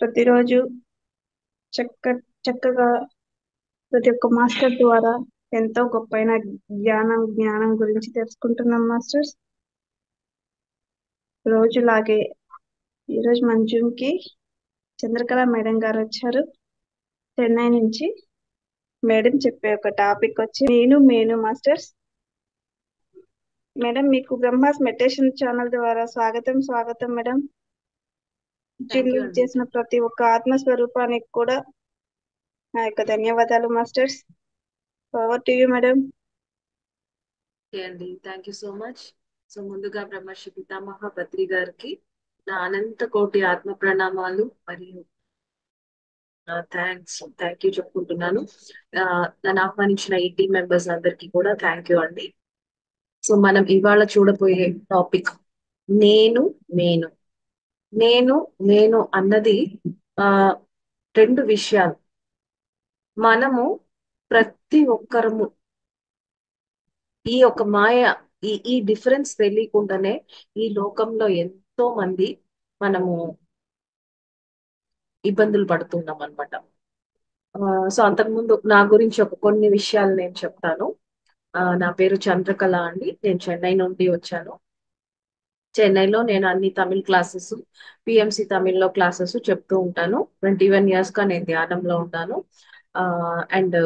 ప్రతిరోజు చక్క చక్కగా ప్రతి ఒక్క మాస్టర్ ద్వారా ఎంతో గొప్పైన జ్ఞానం గురించి తెలుసుకుంటున్నాం మాస్టర్స్. రోజులాగే ఈరోజు మన జూమ్కి చంద్రకళ మేడం గారు వచ్చారు చెన్నై నుంచి. మేడం చెప్పే ఒక టాపిక్ వచ్చి నేను మాస్టర్స్. మేడం మీకు బ్రహ్మాస్ మెడిటేషన్ ఛానల్ ద్వారా స్వాగతం మేడం. థ్యాంక్ యూ జూమ్ అండి. చేసిన ప్రతి ఒక్క ఆత్మస్వరూపానికి కూడా నా యొక్క ధన్యవాదాలు masters. Over to you madam. Okay అండి, thank you so much. So ముందుగా బ్రహ్మర్షి పితామహ బద్రి గారికి నా అనంత కోటి ఆత్మ ప్రణామాలు మరియు థ్యాంక్ యూ చెప్పుకుంటున్నాను. నన్ను ఆహ్వానించిన ఈ టీం మెంబర్స్ అందరికీ కూడా థ్యాంక్ యూ అండి. సో మనం ఇవాళ చూడబోయే టాపిక్ నేను నేను నేను నేను అన్నది ఆ రెండు విషయాలు. మనము ప్రతి ఒక్కరము ఈ ఒక మాయ ఈ డిఫరెన్స్ తెలియకుండానే ఈ లోకంలో ఎంతో మంది మనము ఇబ్బందులు పడుతున్నాం అనమాట. సో అంతకుముందు నా గురించి కొన్ని విషయాలు నేను చెప్తాను. నా పేరు చంద్రకళ అండి. నేను చెన్నై నుండి వచ్చాను. చెన్నైలో నేను అన్ని తమిళ్ క్లాసెస్, పిఎంసి తమిళ్లో క్లాసెస్ చెప్తూ ఉంటాను. 21 years గా నేను ధ్యానంలో ఉన్నాను. అండ్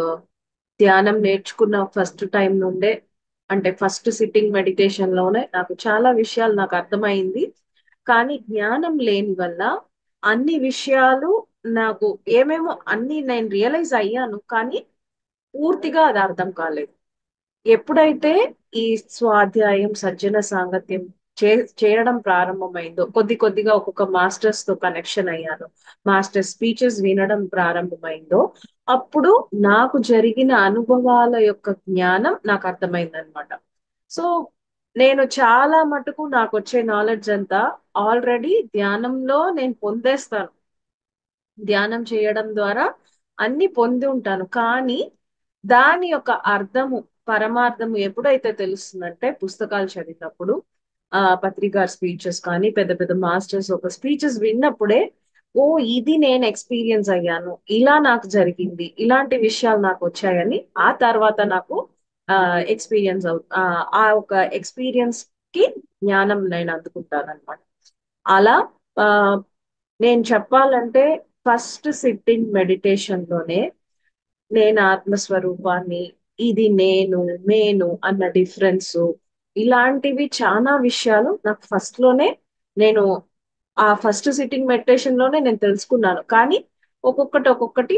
ధ్యానం నేర్చుకున్న ఫస్ట్ టైం నుండే, అంటే ఫస్ట్ సిట్టింగ్ మెడిటేషన్ లోనే నాకు చాలా విషయాలు నాకు అర్థమైంది. కానీ జ్ఞానం లేని వల్ల అన్ని విషయాలు నాకు ఏమేమో అన్ని నేను రియలైజ్ అయ్యాను, కానీ పూర్తిగా అది అర్థం కాలేదు. ఎప్పుడైతే ఈ స్వాధ్యాయం సజ్జన సాంగత్యం చే చేయడం ప్రారంభమైందో, కొద్దిగా ఒక్కొక్క మాస్టర్స్ తో కనెక్షన్ అయ్యాను, మాస్టర్ స్పీచెస్ వినడం ప్రారంభమైందో, అప్పుడు నాకు జరిగిన అనుభవాల యొక్క జ్ఞానం నాకు అర్థమైందనమాట. సో నేను చాలా మటుకు నాకు వచ్చే నాలెడ్జ్ అంతా ఆల్రెడీ ధ్యానంలో నేను పొందేస్తాను. ధ్యానం చేయడం ద్వారా అన్ని పొంది ఉంటాను. కానీ దాని యొక్క అర్థము, పరమార్థము ఎప్పుడైతే తెలుస్తుందంటే పుస్తకాలు చదివినప్పుడు, పత్రికా స్పీచెస్ కానీ పెద్ద పెద్ద మాస్టర్స్ ఒక స్పీచెస్ విన్నప్పుడే, ఓ ఇది నేను ఎక్స్పీరియన్స్ అయ్యాను, ఇలా నాకు జరిగింది, ఇలాంటి విషయాలు నాకు వచ్చాయని ఆ తర్వాత నాకు ఎక్స్పీరియన్స్ ఆ ఒక ఎక్స్పీరియన్స్ కి జ్ఞానం నేను అందుకుంటాను అనమాట. అలా ఆ నేను చెప్పాలంటే ఫస్ట్ సిట్టింగ్ మెడిటేషన్ లోనే నేను ఆత్మస్వరూపాన్ని, ఇది నేను అన్న డిఫరెన్స్, ఇలాంటివి చాలా విషయాలు నాకు ఫస్ట్ లోనే, నేను ఆ ఫస్ట్ సిట్టింగ్ మెడిటేషన్ లోనే నేను తెలుసుకున్నాను. కానీ ఒక్కొక్కటి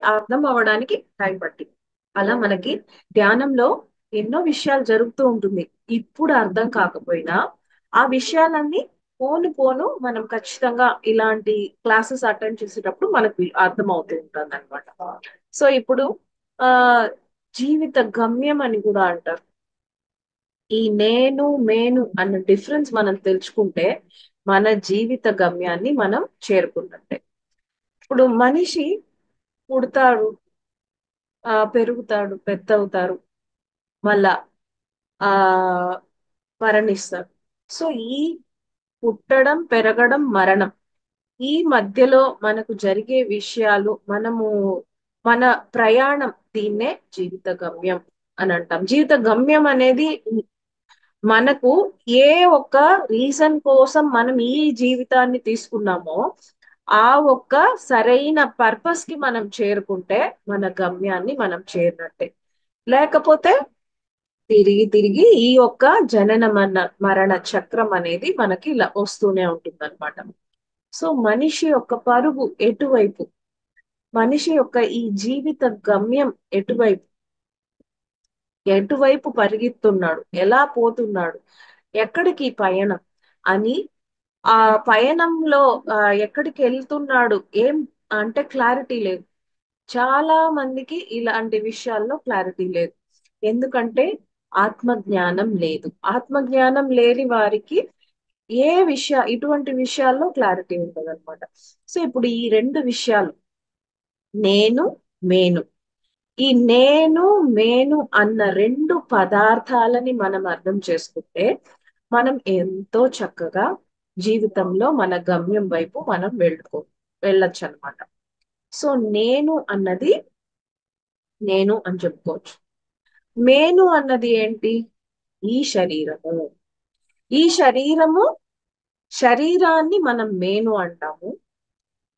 అర్థం అవ్వడానికి టైం పట్టింది. అలా మనకి ధ్యానంలో ఎన్నో విషయాలు జరుగుతూ ఉంటుంది. ఇప్పుడు అర్థం కాకపోయినా ఆ విషయాలన్నీ పోను పోను మనం ఖచ్చితంగా ఇలాంటి క్లాసెస్ అటెండ్ చేసేటప్పుడు మనకు అర్థం అవుతూ ఉంటుంది అనమాట. సో ఇప్పుడు ఆ జీవిత గమ్యం అని కూడా అంటారు. ఈ నేను అన్న డిఫరెన్స్ మనం తెలుసుకుంటే మన జీవిత గమ్యాన్ని మనం చేరుకున్నట్టే. ఇప్పుడు మనిషి పుడతాడు, పెరుగుతాడు, పెద్ద అవుతారు, మళ్ళా ఆ మరణిస్తారు. సో ఈ పుట్టడం, పెరగడం, మరణం, ఈ మధ్యలో మనకు జరిగే విషయాలు, మన ప్రయాణం, దీన్నే జీవిత గమ్యం అని అంటాం. జీవిత గమ్యం అనేది మనకు ఏ ఒక్క రీజన్ కోసం మనం ఈ జీవితాన్ని తీసుకున్నామో ఆ ఒక్క సరైన పర్పస్ కి మనం చేరుకుంటే మన గమ్యాన్ని మనం చేరినట్టే. లేకపోతే తిరిగి తిరిగి ఈ యొక్క జనన మరణ చక్రం అనేది మనకి ఇలా వస్తూనే ఉంటుంది అనమాట. సో మనిషి యొక్క పరుగు ఎటువైపు, మనిషి యొక్క ఈ జీవిత గమ్యం ఎటువైపు, ఎటువైపు పరిగెత్తున్నాడు, ఎలా పోతున్నాడు, ఎక్కడికి పయనం అని, ఆ పయనంలో ఎక్కడికి వెళ్తున్నాడు ఏం అంటే క్లారిటీ లేదు. చాలా మందికి ఇలాంటి విషయాల్లో క్లారిటీ లేదు. ఎందుకంటే ఆత్మజ్ఞానం లేదు. ఆత్మజ్ఞానం లేని వారికి ఇటువంటి విషయాల్లో క్లారిటీ ఉంటుంది అనమాట. సో ఇప్పుడు ఈ రెండు విషయాలు, నేను మేను, ఈ మేను అన్న రెండు పదార్థాలని మనం అర్థం చేసుకుంటే మనం ఎంతో చక్కగా జీవితంలో మన గమ్యం వైపు మనం వెళ్ళొచ్చు అనమాట. సో నేను అన్నది నేను అని చెప్పుకోవచ్చు. మేను అన్నది ఏంటి? ఈ శరీరము. ఈ శరీరాన్ని మనం మేను అంటాము.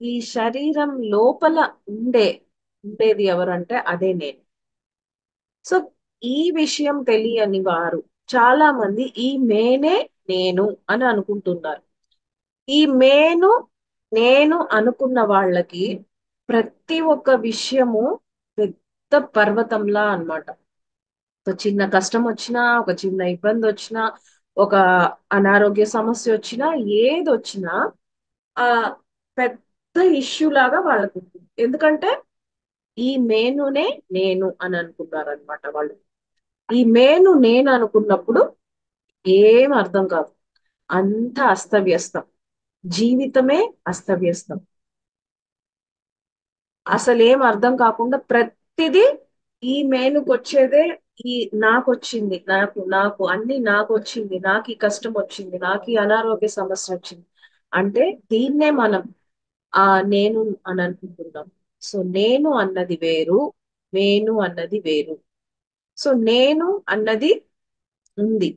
ఈ శరీరం లోపల ఉండేది ఎవరంటే అదే నేను. సో ఈ విషయం తెలియని వారు చాలా మంది ఈ మేనే నేను అని అనుకుంటున్నారు. ఈ నేను అనుకున్న వాళ్ళకి ప్రతి ఒక్క విషయము పెద్ద పర్వతంలా అన్నమాట. ఒక చిన్న కష్టం వచ్చినా, ఒక చిన్న ఇబ్బంది వచ్చినా, ఒక అనారోగ్య సమస్య వచ్చినా, ఏది వచ్చినా ఆ పెద్ద ఇష్యూ లాగా వాళ్ళకు ఉంటుంది. ఎందుకంటే ఈ మేనునే నేను అని అనుకున్నారు అనమాట వాళ్ళు. ఈ నేను అనుకున్నప్పుడు ఏం అర్థం కాదు. అంత అస్తవ్యస్తం. జీవితమే అస్తవ్యస్తం. అసలు ఏం అర్థం కాకుండా ప్రతిదీ ఈ మేనుకు వచ్చేదే, ఈ నాకు వచ్చింది, నాకు నాకు అన్ని నాకు వచ్చింది, నాకు ఈ కష్టం వచ్చింది, నాకు ఈ అనారోగ్య సమస్య వచ్చింది అంటే దీన్నే మనం ఆ నేను అని అనుకుంటున్నాం. సో నేను అన్నది వేరు, మేను అన్నది వేరు. సో నేను అన్నది ఉంది,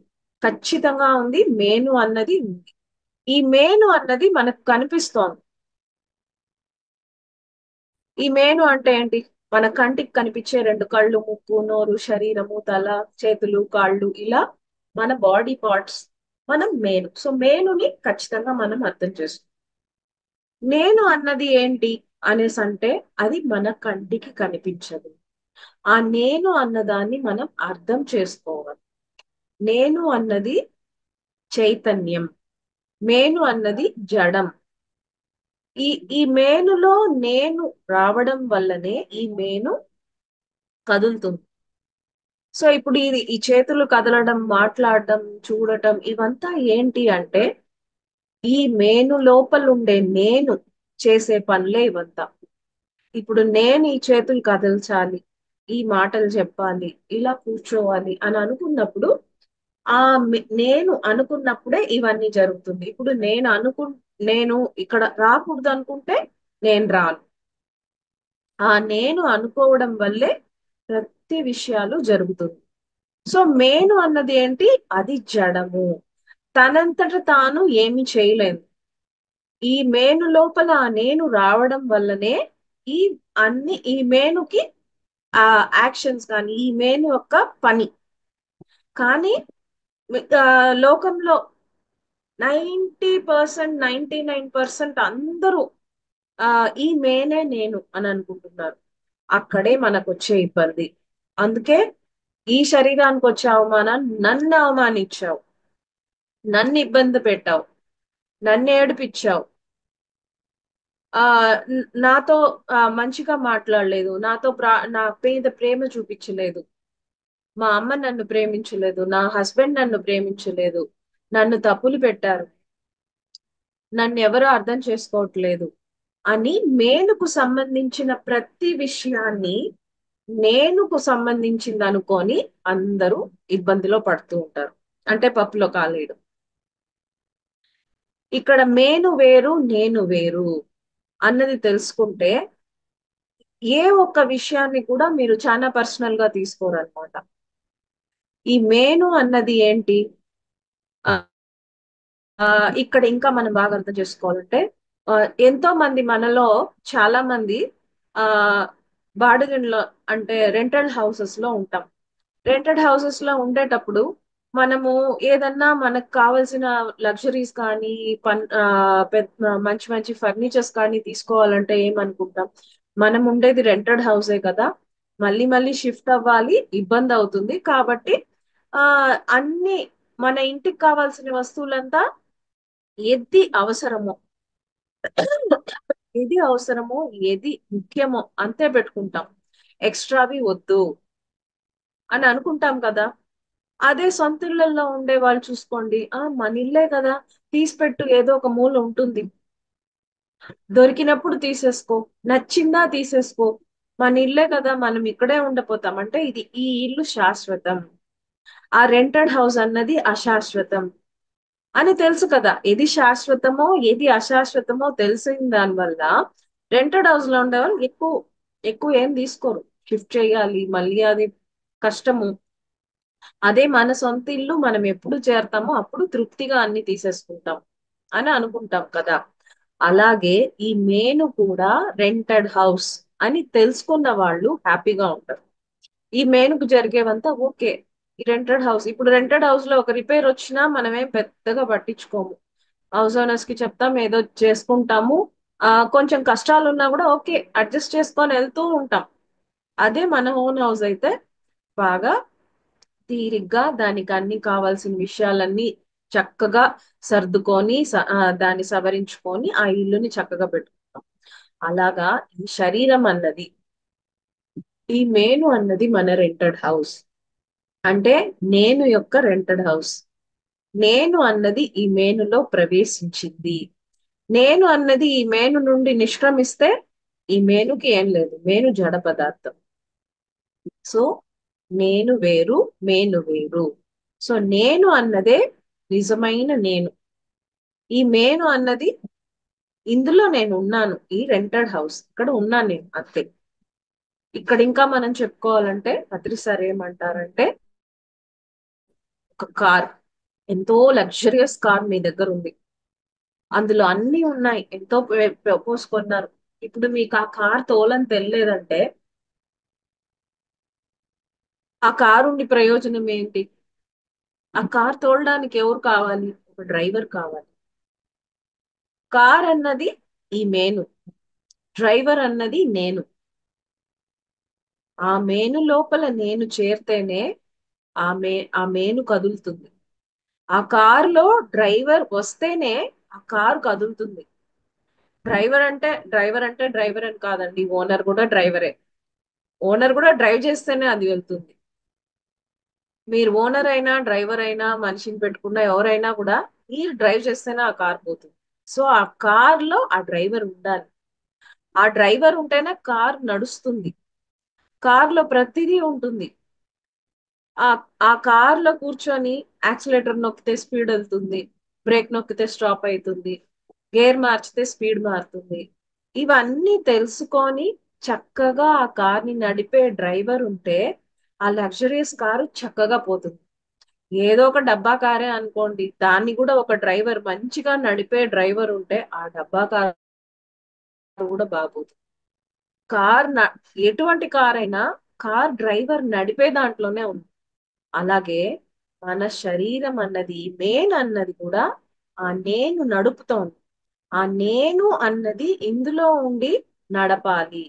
ఖచ్చితంగా ఉంది. మేను అన్నది ఉంది. ఈ మేను అన్నది మనకు కనిపిస్తోంది. ఈ మేను అంటే ఏంటి? మన కంటికి కనిపించే రెండు కళ్ళు, ముక్కు, నోరు, శరీరము, తల, చేతులు, కాళ్ళు, ఇలా మన బాడీ పార్ట్స్ మనం మేను. సో మేనుని ఖచ్చితంగా మనం అర్థం చేసుకోం. నేను అన్నది ఏంటి అనేసి అంటే అది మన కంటికి కనిపించదు. ఆ నేను అన్నదాన్ని మనం అర్థం చేసుకోవాలి. నేను అన్నది చైతన్యం, మేను అన్నది జడం. ఈ ఈ మేనులో నేను రావడం వల్లనే ఈ మేను కదులుతుంది. సో ఇప్పుడు ఈ చేతులు కదలడం, మాట్లాడడం, చూడటం ఇవంతా ఏంటి అంటే ఈ మేను లోపల ఉండే నేను చేసే పనులే ఇవంతా. ఇప్పుడు నేను ఈ చేతులు కదల్చాలి, ఈ మాటలు చెప్పాలి, ఇలా కూర్చోవాలి అని అనుకున్నప్పుడు నేను అనుకున్నప్పుడే ఇవన్నీ జరుగుతుంది. ఇప్పుడు నేను ఇక్కడ రాకూడదు అనుకుంటే నేను రాను. ఆ నేను అనుకోవడం వల్లే ప్రతి విషయాలు జరుగుతుంది. సో మేను అన్నది ఏంటి? అది జడము. తనంతట తాను ఏమి చేయలేదు. ఈ మేను లోపల ఆ నేను రావడం వల్లనే ఈ ఈ మేనుకి ఆ యాక్షన్స్ కానీ ఈ మేను యొక్క పని. కానీ లోకంలో 99% అందరూ ఈ మేనే నేను అని అనుకుంటున్నారు. అక్కడే మనకు వచ్చే ఇబ్బంది. అందుకే ఈ శరీరానికి వచ్చే అవమానం, నన్ను అవమానించావు, నన్ను ఇబ్బంది పెట్టావు, నన్ను ఏడిపించావు, ఆ నాతో మంచిగా మాట్లాడలేదు, నా మీద ప్రేమ చూపించలేదు, మా అమ్మ నన్ను ప్రేమించలేదు, నా హస్బెండ్ నన్ను ప్రేమించలేదు, నన్ను తప్పులు పెట్టారు, నన్ను ఎవరు అర్థం చేసుకోవట్లేదు అని మేలుకు సంబంధించిన ప్రతి విషయాన్ని నేనుకు సంబంధించింది అనుకొని అందరూ ఇబ్బందిలో పడుతూ ఉంటారు. అంటే పప్పులో కాలేయడం. ఇక్కడ మేను వేరు, నేను వేరు అన్నది తెలుసుకుంటే ఏ ఒక్క విషయాన్ని కూడా మీరు చాలా పర్సనల్ గా తీసుకోరనమాట. ఈ మేను అన్నది ఏంటి? ఆ ఆ, ఇక్కడ ఇంకా మనం బాగా అర్థం చేసుకోవాలంటే ఆ, ఎంతో మంది మనలో చాలా మంది ఆ బాడుగిన్లో అంటే రెంటెడ్ హౌసెస్ లో ఉంటాం. రెంటెడ్ హౌసెస్ లో ఉండేటప్పుడు మనము ఏదన్నా మనకు కావాల్సిన లగ్జరీస్ కానీ మంచి మంచి ఫర్నిచర్స్ కానీ తీసుకోవాలంటే ఏమనుకుంటాం? మనం ఉండేది రెంటెడ్ హౌసే కదా, మళ్ళీ మళ్ళీ షిఫ్ట్ అవ్వాలి, ఇబ్బంది అవుతుంది కాబట్టి ఆ అన్ని మన ఇంటికి కావాల్సిన వస్తువులంతా ఏది అవసరమో ఏది అవసరమో ఏది ముఖ్యమో అంతే పెట్టుకుంటాం. ఎక్స్ట్రావి వద్దు అని అనుకుంటాం కదా. అదే సొంత ఇళ్లలో ఉండే వాళ్ళు చూసుకోండి, మన ఇల్లే కదా, తీసిపెట్టు, ఏదో ఒక మూల ఉంటుంది, దొరికినప్పుడు తీసేసుకో, నచ్చిందా తీసేసుకో, మన ఇల్లే కదా, మనం ఇక్కడే ఉండిపోతాం అంటే ఈ ఇల్లు శాశ్వతం. ఆ రెంటెడ్ హౌస్ అన్నది అశాశ్వతం. అని తెలుసు కదా. ఏది శాశ్వతమో ఏది అశాశ్వతమో తెలిసిన దానివల్ల రెంటెడ్ హౌస్ లో ఉండేవాళ్ళు ఎక్కువ ఎక్కువ ఏం తీసుకోరు. షిఫ్ట్ చేయాలి మళ్ళీ అది కష్టము. అదే మన సొంత ఇల్లు మనం ఎప్పుడు చేరతామో అప్పుడు తృప్తిగా అన్ని తీసేసుకుంటాం అని అనుకుంటాం కదా. అలాగే ఈ మేను కూడా రెంటెడ్ హౌస్ అని తెలుసుకున్న వాళ్ళు హ్యాపీగా ఉంటారు. ఈ మేనుకు జరిగేవంతా ఓకే. ఈ రెంటెడ్ హౌస్, ఇప్పుడు రెంటెడ్ హౌస్ లో ఒక రిపేర్ వచ్చినా మనమేం పెద్దగా పట్టించుకోము. హౌస్ ఓనర్స్ కి చెప్తాం, ఏదో చేసుకుంటాము. కొంచెం కష్టాలు ఉన్నా కూడా ఓకే అడ్జస్ట్ చేసుకొని వెళ్తూ ఉంటాం. అదే మన ఓన్ హౌస్ అయితే బాగా తీరిగ్గా దానికి అన్ని కావాల్సిన విషయాలన్నీ చక్కగా సర్దుకొని దాన్ని సవరించుకొని ఆ ఇల్లుని చక్కగా పెట్టుకుంటాం. అలాగా ఈ శరీరం అన్నది, ఈ మేను అన్నది మన రెంటెడ్ హౌస్. అంటే నేను యొక్క రెంటెడ్ హౌస్. నేను అన్నది ఈ మేనులో ప్రవేశించింది. నేను అన్నది ఈ మేను నుండి నిష్క్రమిస్తే ఈ మేనుకి ఏం లేదు, మేను జడ పదార్థం. సో నేను వేరు, మేను వేరు. సో నేను అన్నదే నిజమైన నేను. ఈ మేను అన్నది, ఇందులో నేను ఉన్నాను, ఈ రెంటెడ్ హౌస్ ఇక్కడ ఉన్నాను నేను అంతే. ఇక్కడ ఇంకా మనం చెప్పుకోవాలంటే అత్రి సార్ ఏమంటారంటే, ఒక కార్, ఎంతో లగ్జరియస్ కార్ మీ దగ్గర ఉంది, అందులో అన్ని ఉన్నాయి, ఎంతో పోసుకున్నారు. ఇప్పుడు మీకు ఆ కార్ తోలని తెలియలేదంటే ఆ కారు ఉండి ప్రయోజనం ఏంటి? ఆ కార్ తోలడానికి ఎవరు కావాలి? ఒక డ్రైవర్ కావాలి. కార్ అన్నది ఈ మేను, డ్రైవర్ అన్నది నేను. ఆ మేను లోపల నేను చేరితేనే ఆ మేను కదులుతుంది. ఆ కారులో డ్రైవర్ వస్తేనే ఆ కారు కదులుతుంది. డ్రైవర్ అని కాదండి, ఓనర్ కూడా డ్రైవరే. ఓనర్ కూడా డ్రైవ్ చేస్తేనే అది వెళ్తుంది. మీరు ఓనర్ అయినా డ్రైవర్ అయినా మనిషిని పెట్టుకున్నా ఎవరైనా కూడా మీరు డ్రైవ్ చేస్తేనే ఆ కార్ పోతుంది. సో ఆ కార్ లో ఆ డ్రైవర్ ఉండాలి. ఆ డ్రైవర్ ఉంటేనే కార్ నడుస్తుంది. కార్ లో ప్రతిదీ ఉంటుంది. ఆ ఆ కార్ లో కూర్చొని యాక్సిలేటర్ నొక్కితే స్పీడ్ వెళ్తుంది, బ్రేక్ నొక్కితే స్టాప్ అవుతుంది, గేర్ మార్చితే స్పీడ్ మారుతుంది. ఇవన్నీ తెలుసుకొని చక్కగా ఆ కార్ ని నడిపే డ్రైవర్ ఉంటే ఆ లగ్జరియస్ కారు చక్కగా పోతుంది. ఏదో ఒక డబ్బా కారే అనుకోండి, దాన్ని కూడా ఒక డ్రైవర్, మంచిగా నడిపే డ్రైవర్ ఉంటే ఆ డబ్బా కారు కూడా బాగోతుంది. కార్ ఎటువంటి కార్ అయినా కార్ డ్రైవర్ నడిపే దాంట్లోనే ఉంది. అలాగే మన శరీరం అన్నది, మేన్ అన్నది కూడా ఆ నేను నడుపుతోంది. ఆ నేను అన్నది ఇందులో ఉండి నడపాలి.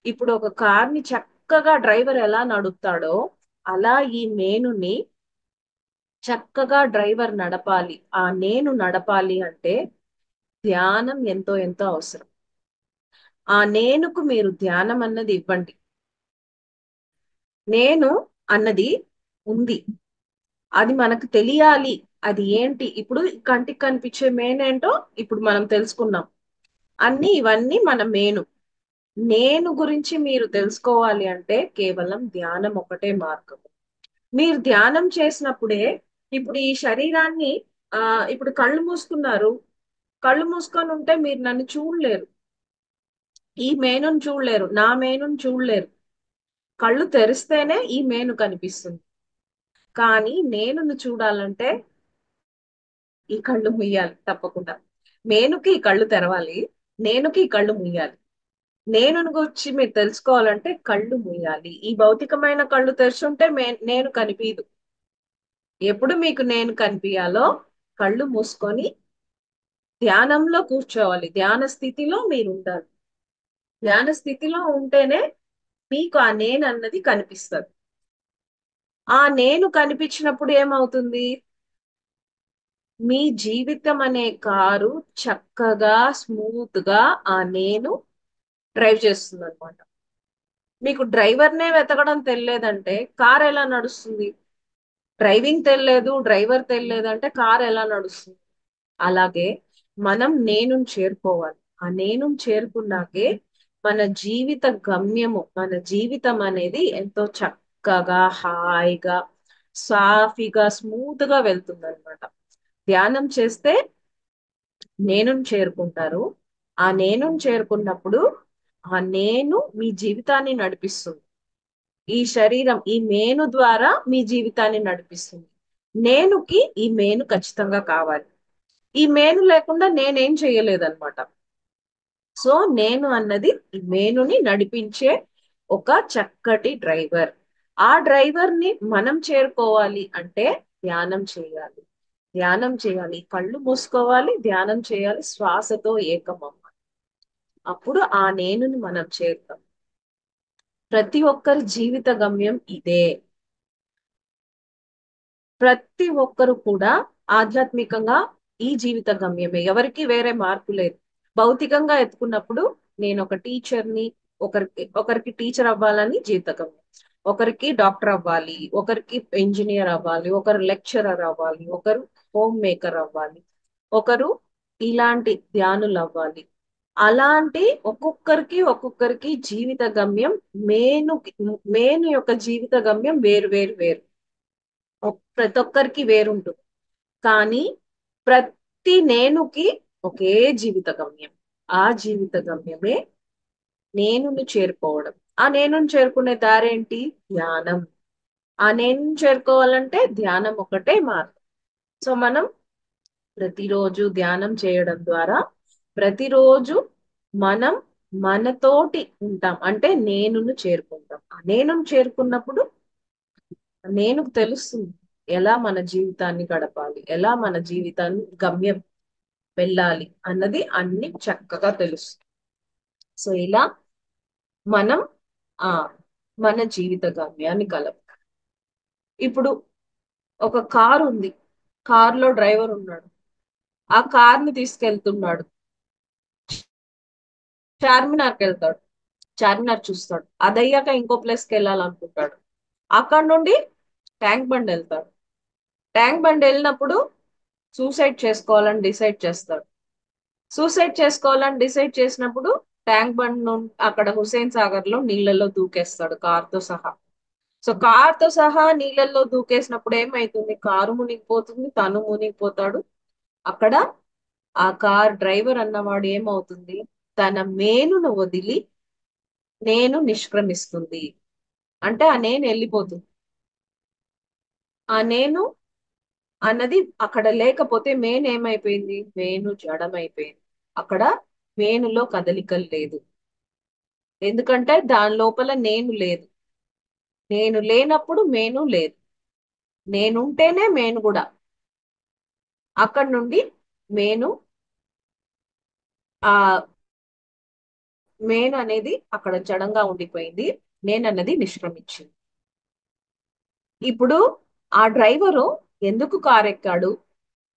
ఇప్పుడు ఒక కార్ని చక్కగా డ్రైవర్ ఎలా నడుపుతాడో అలా ఈ మేనుని చక్కగా డ్రైవర్ నడపాలి. ఆ నేను నడపాలి అంటే ధ్యానం ఎంతో ఎంతో అవసరం. ఆ నేనుకు మీరు ధ్యానం అన్నది ఇవ్వండి. నేను అన్నది ఉంది, అది మనకు తెలియాలి. అది ఏంటి? ఇప్పుడు కంటికి కనిపించే మేనేంటో ఇప్పుడు మనం తెలుసుకున్నాం. ఇవన్నీ మన మేను. నేను గురించి మీరు తెలుసుకోవాలి అంటే కేవలం ధ్యానం ఒకటే మార్గం. మీరు ధ్యానం చేసినప్పుడే, ఇప్పుడు ఈ శరీరాన్ని ఆ ఇప్పుడు కళ్ళు మూసుకున్నారు, కళ్ళు మూసుకొని ఉంటే మీరు నన్ను చూడలేరు, ఈ మేనుని చూడలేరు, నా మేనుని చూడలేరు. కళ్ళు తెరిస్తేనే ఈ మేను కనిపిస్తుంది. కానీ నేనును చూడాలంటే ఈ కళ్ళు ముయ్యాలి తప్పకుండా. మేనుకి ఈ కళ్ళు తెరవాలి, నేనుకి ఈ కళ్ళు ముయ్యాలి. నేను గురించి మీరు తెలుసుకోవాలంటే కళ్ళు మూయాలి. ఈ భౌతికమైన కళ్ళు తెరుచుంటే నేను కనిపించదు. ఎప్పుడు మీకు నేను కనిపించాలో కళ్ళు మూసుకొని ధ్యానంలో కూర్చోవాలి. ధ్యాన స్థితిలో మీరు ఉండాలి. ధ్యాన స్థితిలో ఉంటేనే మీకు ఆ నేను అన్నది కనిపిస్తుంది. ఆ నేను కనిపించినప్పుడు ఏమవుతుంది? మీ జీవితం అనే కారు చక్కగా స్మూత్ గా ఆ నేను డ్రైవ్ చేస్తుంది అనమాట. మీకు డ్రైవర్నే వెతకడం తెలియలేదంటే కార్ ఎలా నడుస్తుంది? డ్రైవింగ్ తెలియలేదు, డ్రైవర్ తెలియలేదు అంటే కార్ ఎలా నడుస్తుంది? అలాగే మనం నేను చేరుకోవాలి. ఆ నేను చేరుకున్నాకే మన జీవిత గమ్యము, మన జీవితం అనేది ఎంతో చక్కగా హాయిగా సాఫీగా స్మూత్ గా వెళ్తుంది అనమాట. ధ్యానం చేస్తే నేను చేరుకుంటారు. ఆ నేను చేరుకున్నప్పుడు ఆ నేను మీ జీవితాన్ని నడిపిస్తుంది. ఈ శరీరం ఈ మేను ద్వారా మీ జీవితాన్ని నడిపిస్తుంది. నేనుకి ఈ మేను ఖచ్చితంగా కావాలి. ఈ మేను లేకుండా నేనేం చేయలేదన్నమాట. సో నేను అన్నది ఈ మేనుని నడిపించే ఒక చక్కటి డ్రైవర్. ఆ డ్రైవర్ ని మనం చేరుకోవాలి అంటే ధ్యానం చేయాలి. ధ్యానం చేయాలి, కళ్ళు మూసుకోవాలి, ధ్యానం చేయాలి, శ్వాసతో ఏకమవ్వాలి. అప్పుడు ఆ నేనుని మనం చేరుతాం. ప్రతి ఒక్కరి జీవిత గమ్యం ఇదే. ప్రతి ఒక్కరు కూడా ఆధ్యాత్మికంగా ఈ జీవిత గమ్యమే. ఎవరికి వేరే మార్పు లేదు. భౌతికంగా ఎత్తుకున్నప్పుడు నేను ఒక టీచర్ని, ఒకరికి టీచర్ అవ్వాలని జీవిత గమ్యం, ఒకరికి డాక్టర్ అవ్వాలి, ఒకరికి ఇంజనీర్ అవ్వాలి, ఒకరు లెక్చరర్ అవ్వాలి, ఒకరు హోమ్ మేకర్ అవ్వాలి, ఒకరు ఇలాంటి ధ్యానులు అవ్వాలి. అలాంటి ఒక్కొక్కరికి జీవిత గమ్యం మేను మేను యొక్క జీవిత గమ్యం వేరు వేరు వేరు. ప్రతి ఒక్కరికి వేరుంటుంది. కానీ ప్రతి నేనుకి ఒకే జీవిత గమ్యం. ఆ జీవిత గమ్యమే నేనుని చేరుకోవడం. ఆ నేనుని చేరుకునే దారేంటి? ధ్యానం. ఆ నేను చేరుకోవాలంటే ధ్యానం ఒకటే మార్గం. సో మనం ప్రతిరోజు ధ్యానం చేయడం ద్వారా ప్రతిరోజు మనం మనతోటి ఉంటాం. అంటే నేనును చేరుకుంటాం. ఆ నేనును చేరుకున్నప్పుడు నేను తెలుస్తుంది ఎలా మన జీవితాన్ని గడపాలి, ఎలా మన జీవితాన్ని గమ్యం వెళ్ళాలి అన్నది అన్ని చక్కగా తెలుస్తుంది. సో ఇలా మనం ఆ మన జీవిత గమ్యాన్ని ఇప్పుడు ఒక కారు ఉంది. కారులో డ్రైవర్ ఉన్నాడు. ఆ కార్ ని తీసుకెళ్తున్నాడు. చార్మినార్కి వెళ్తాడు. చార్మినార్ చూస్తాడు. అదయ్యాక ఇంకో ప్లేస్కి వెళ్ళాలనుకుంటాడు. అక్కడ నుండి ట్యాంక్ బండ్ వెళ్తాడు. ట్యాంక్ బండ్ వెళ్ళినప్పుడు సూసైడ్ చేసుకోవాలని డిసైడ్ చేస్తాడు. సూసైడ్ చేసుకోవాలని డిసైడ్ చేసినప్పుడు ట్యాంక్ బండ్ నుండి అక్కడ హుసేన్ సాగర్ లో నీళ్ళలో దూకేస్తాడు కార్తో సహా. సో కార్తో సహా నీళ్ళల్లో దూకేసినప్పుడు ఏమైతుంది? కారు మునిగిపోతుంది, తను మునిగిపోతాడు. అక్కడ ఆ కార్ డ్రైవర్ అన్నవాడు ఏమవుతుంది? తన మేనును వదిలి నేను నిష్క్రమిస్తుంది. అంటే ఆ నేను వెళ్ళిపోతుంది. ఆ నేను అన్నది అక్కడ లేకపోతే మేను ఏమైపోయింది? మేను జడమైపోయింది. అక్కడ మేనులో కదలికలు లేదు. ఎందుకంటే దాని లోపల నేను లేదు. నేను లేనప్పుడు మేను లేదు. నేనుంటేనే మేను కూడా. అక్కడి నుండి మేను ఆ మేను అనేది అక్కడ జడంగా ఉండిపోయింది. నేను అన్నది నిష్క్రమించింది. ఇప్పుడు ఆ డ్రైవరు ఎందుకు కారు ఎక్కాడు?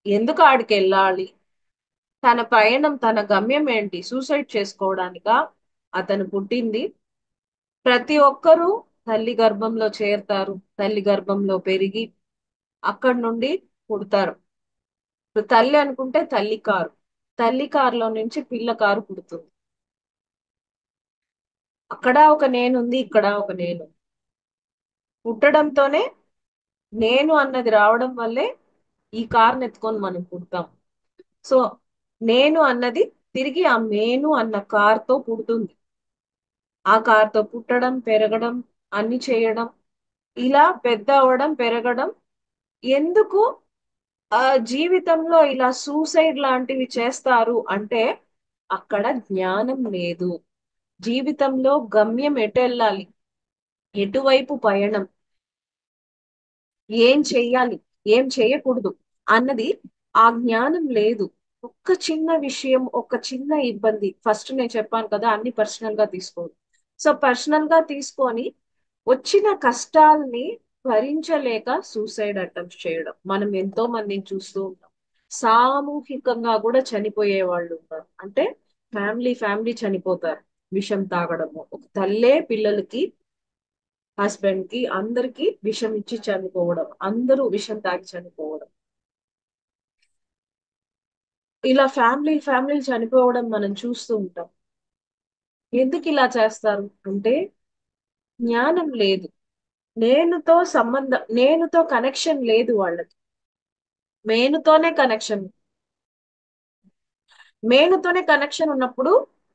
ఎందుకు ఆడికి వెళ్ళాలి? తన ప్రయాణం, తన గమ్యం ఏంటి? సూసైడ్ చేసుకోవడానికా అతను పుట్టింది? ప్రతి ఒక్కరూ తల్లి గర్భంలో చేరుతారు. తల్లి గర్భంలో పెరిగి అక్కడి నుండి పుడతారు. ఇప్పుడు తల్లి అనుకుంటే తల్లి కారు, తల్లి కారులో నుంచి పిల్ల కారు పుడుతుంది. అక్కడ ఒక నేనుంది, ఇక్కడ ఒక నేను. పుట్టడంతోనే నేను అన్నది రావడం వల్లే ఈ కారుని ఎత్తుకొని మనం పుడతాం. సో నేను అన్నది తిరిగి ఆ మేను అన్న కార్తో పుడుతుంది. ఆ కార్తో పుట్టడం, పెరగడం, అన్ని చేయడం, ఇలా పెద్ద అవడం, పెరగడం. ఎందుకు ఆ జీవితంలో ఇలా సూసైడ్ లాంటివి చేస్తారు అంటే అక్కడ జ్ఞానం లేదు. జీవితంలో గమ్యం ఎటు వెళ్ళాలి, ఎటువైపు పయనం, ఏం చెయ్యాలి, ఏం చేయకూడదు అన్నది ఆ జ్ఞానం లేదు. ఒక్క చిన్న విషయం, ఒక చిన్న ఇబ్బంది, ఫస్ట్ నేను చెప్పాను కదా అన్ని పర్సనల్ గా తీసుకోండి. సో పర్సనల్ గా తీసుకొని వచ్చిన కష్టాల్ని భరించలేక సూసైడ్ అటెంప్ట్ చేయడం మనం ఎంతో మందిని చూస్తూ ఉంటాం. సామూహికంగా కూడా చనిపోయే వాళ్ళు ఉన్నారు. అంటే ఫ్యామిలీ ఫ్యామిలీ చనిపోతారు విషం తాగడము. ఒక తల్లే పిల్లలకి, హస్బెండ్ కి, అందరికి విషం ఇచ్చి చనిపోవడం, అందరూ విషం తాగి చనిపోవడం, ఇలా ఫ్యామిలీ ఫ్యామిలీ చనిపోవడం మనం చూస్తూ ఉంటాం. ఎందుకు ఇలా చేస్తారు అంటే జ్ఞానం లేదు. నేనుతో సంబంధం, నేనుతో కనెక్షన్ లేదు వాళ్ళకి. మేనుతోనే కనెక్షన్. మేనుతోనే కనెక్షన్ ఉన్నప్పుడు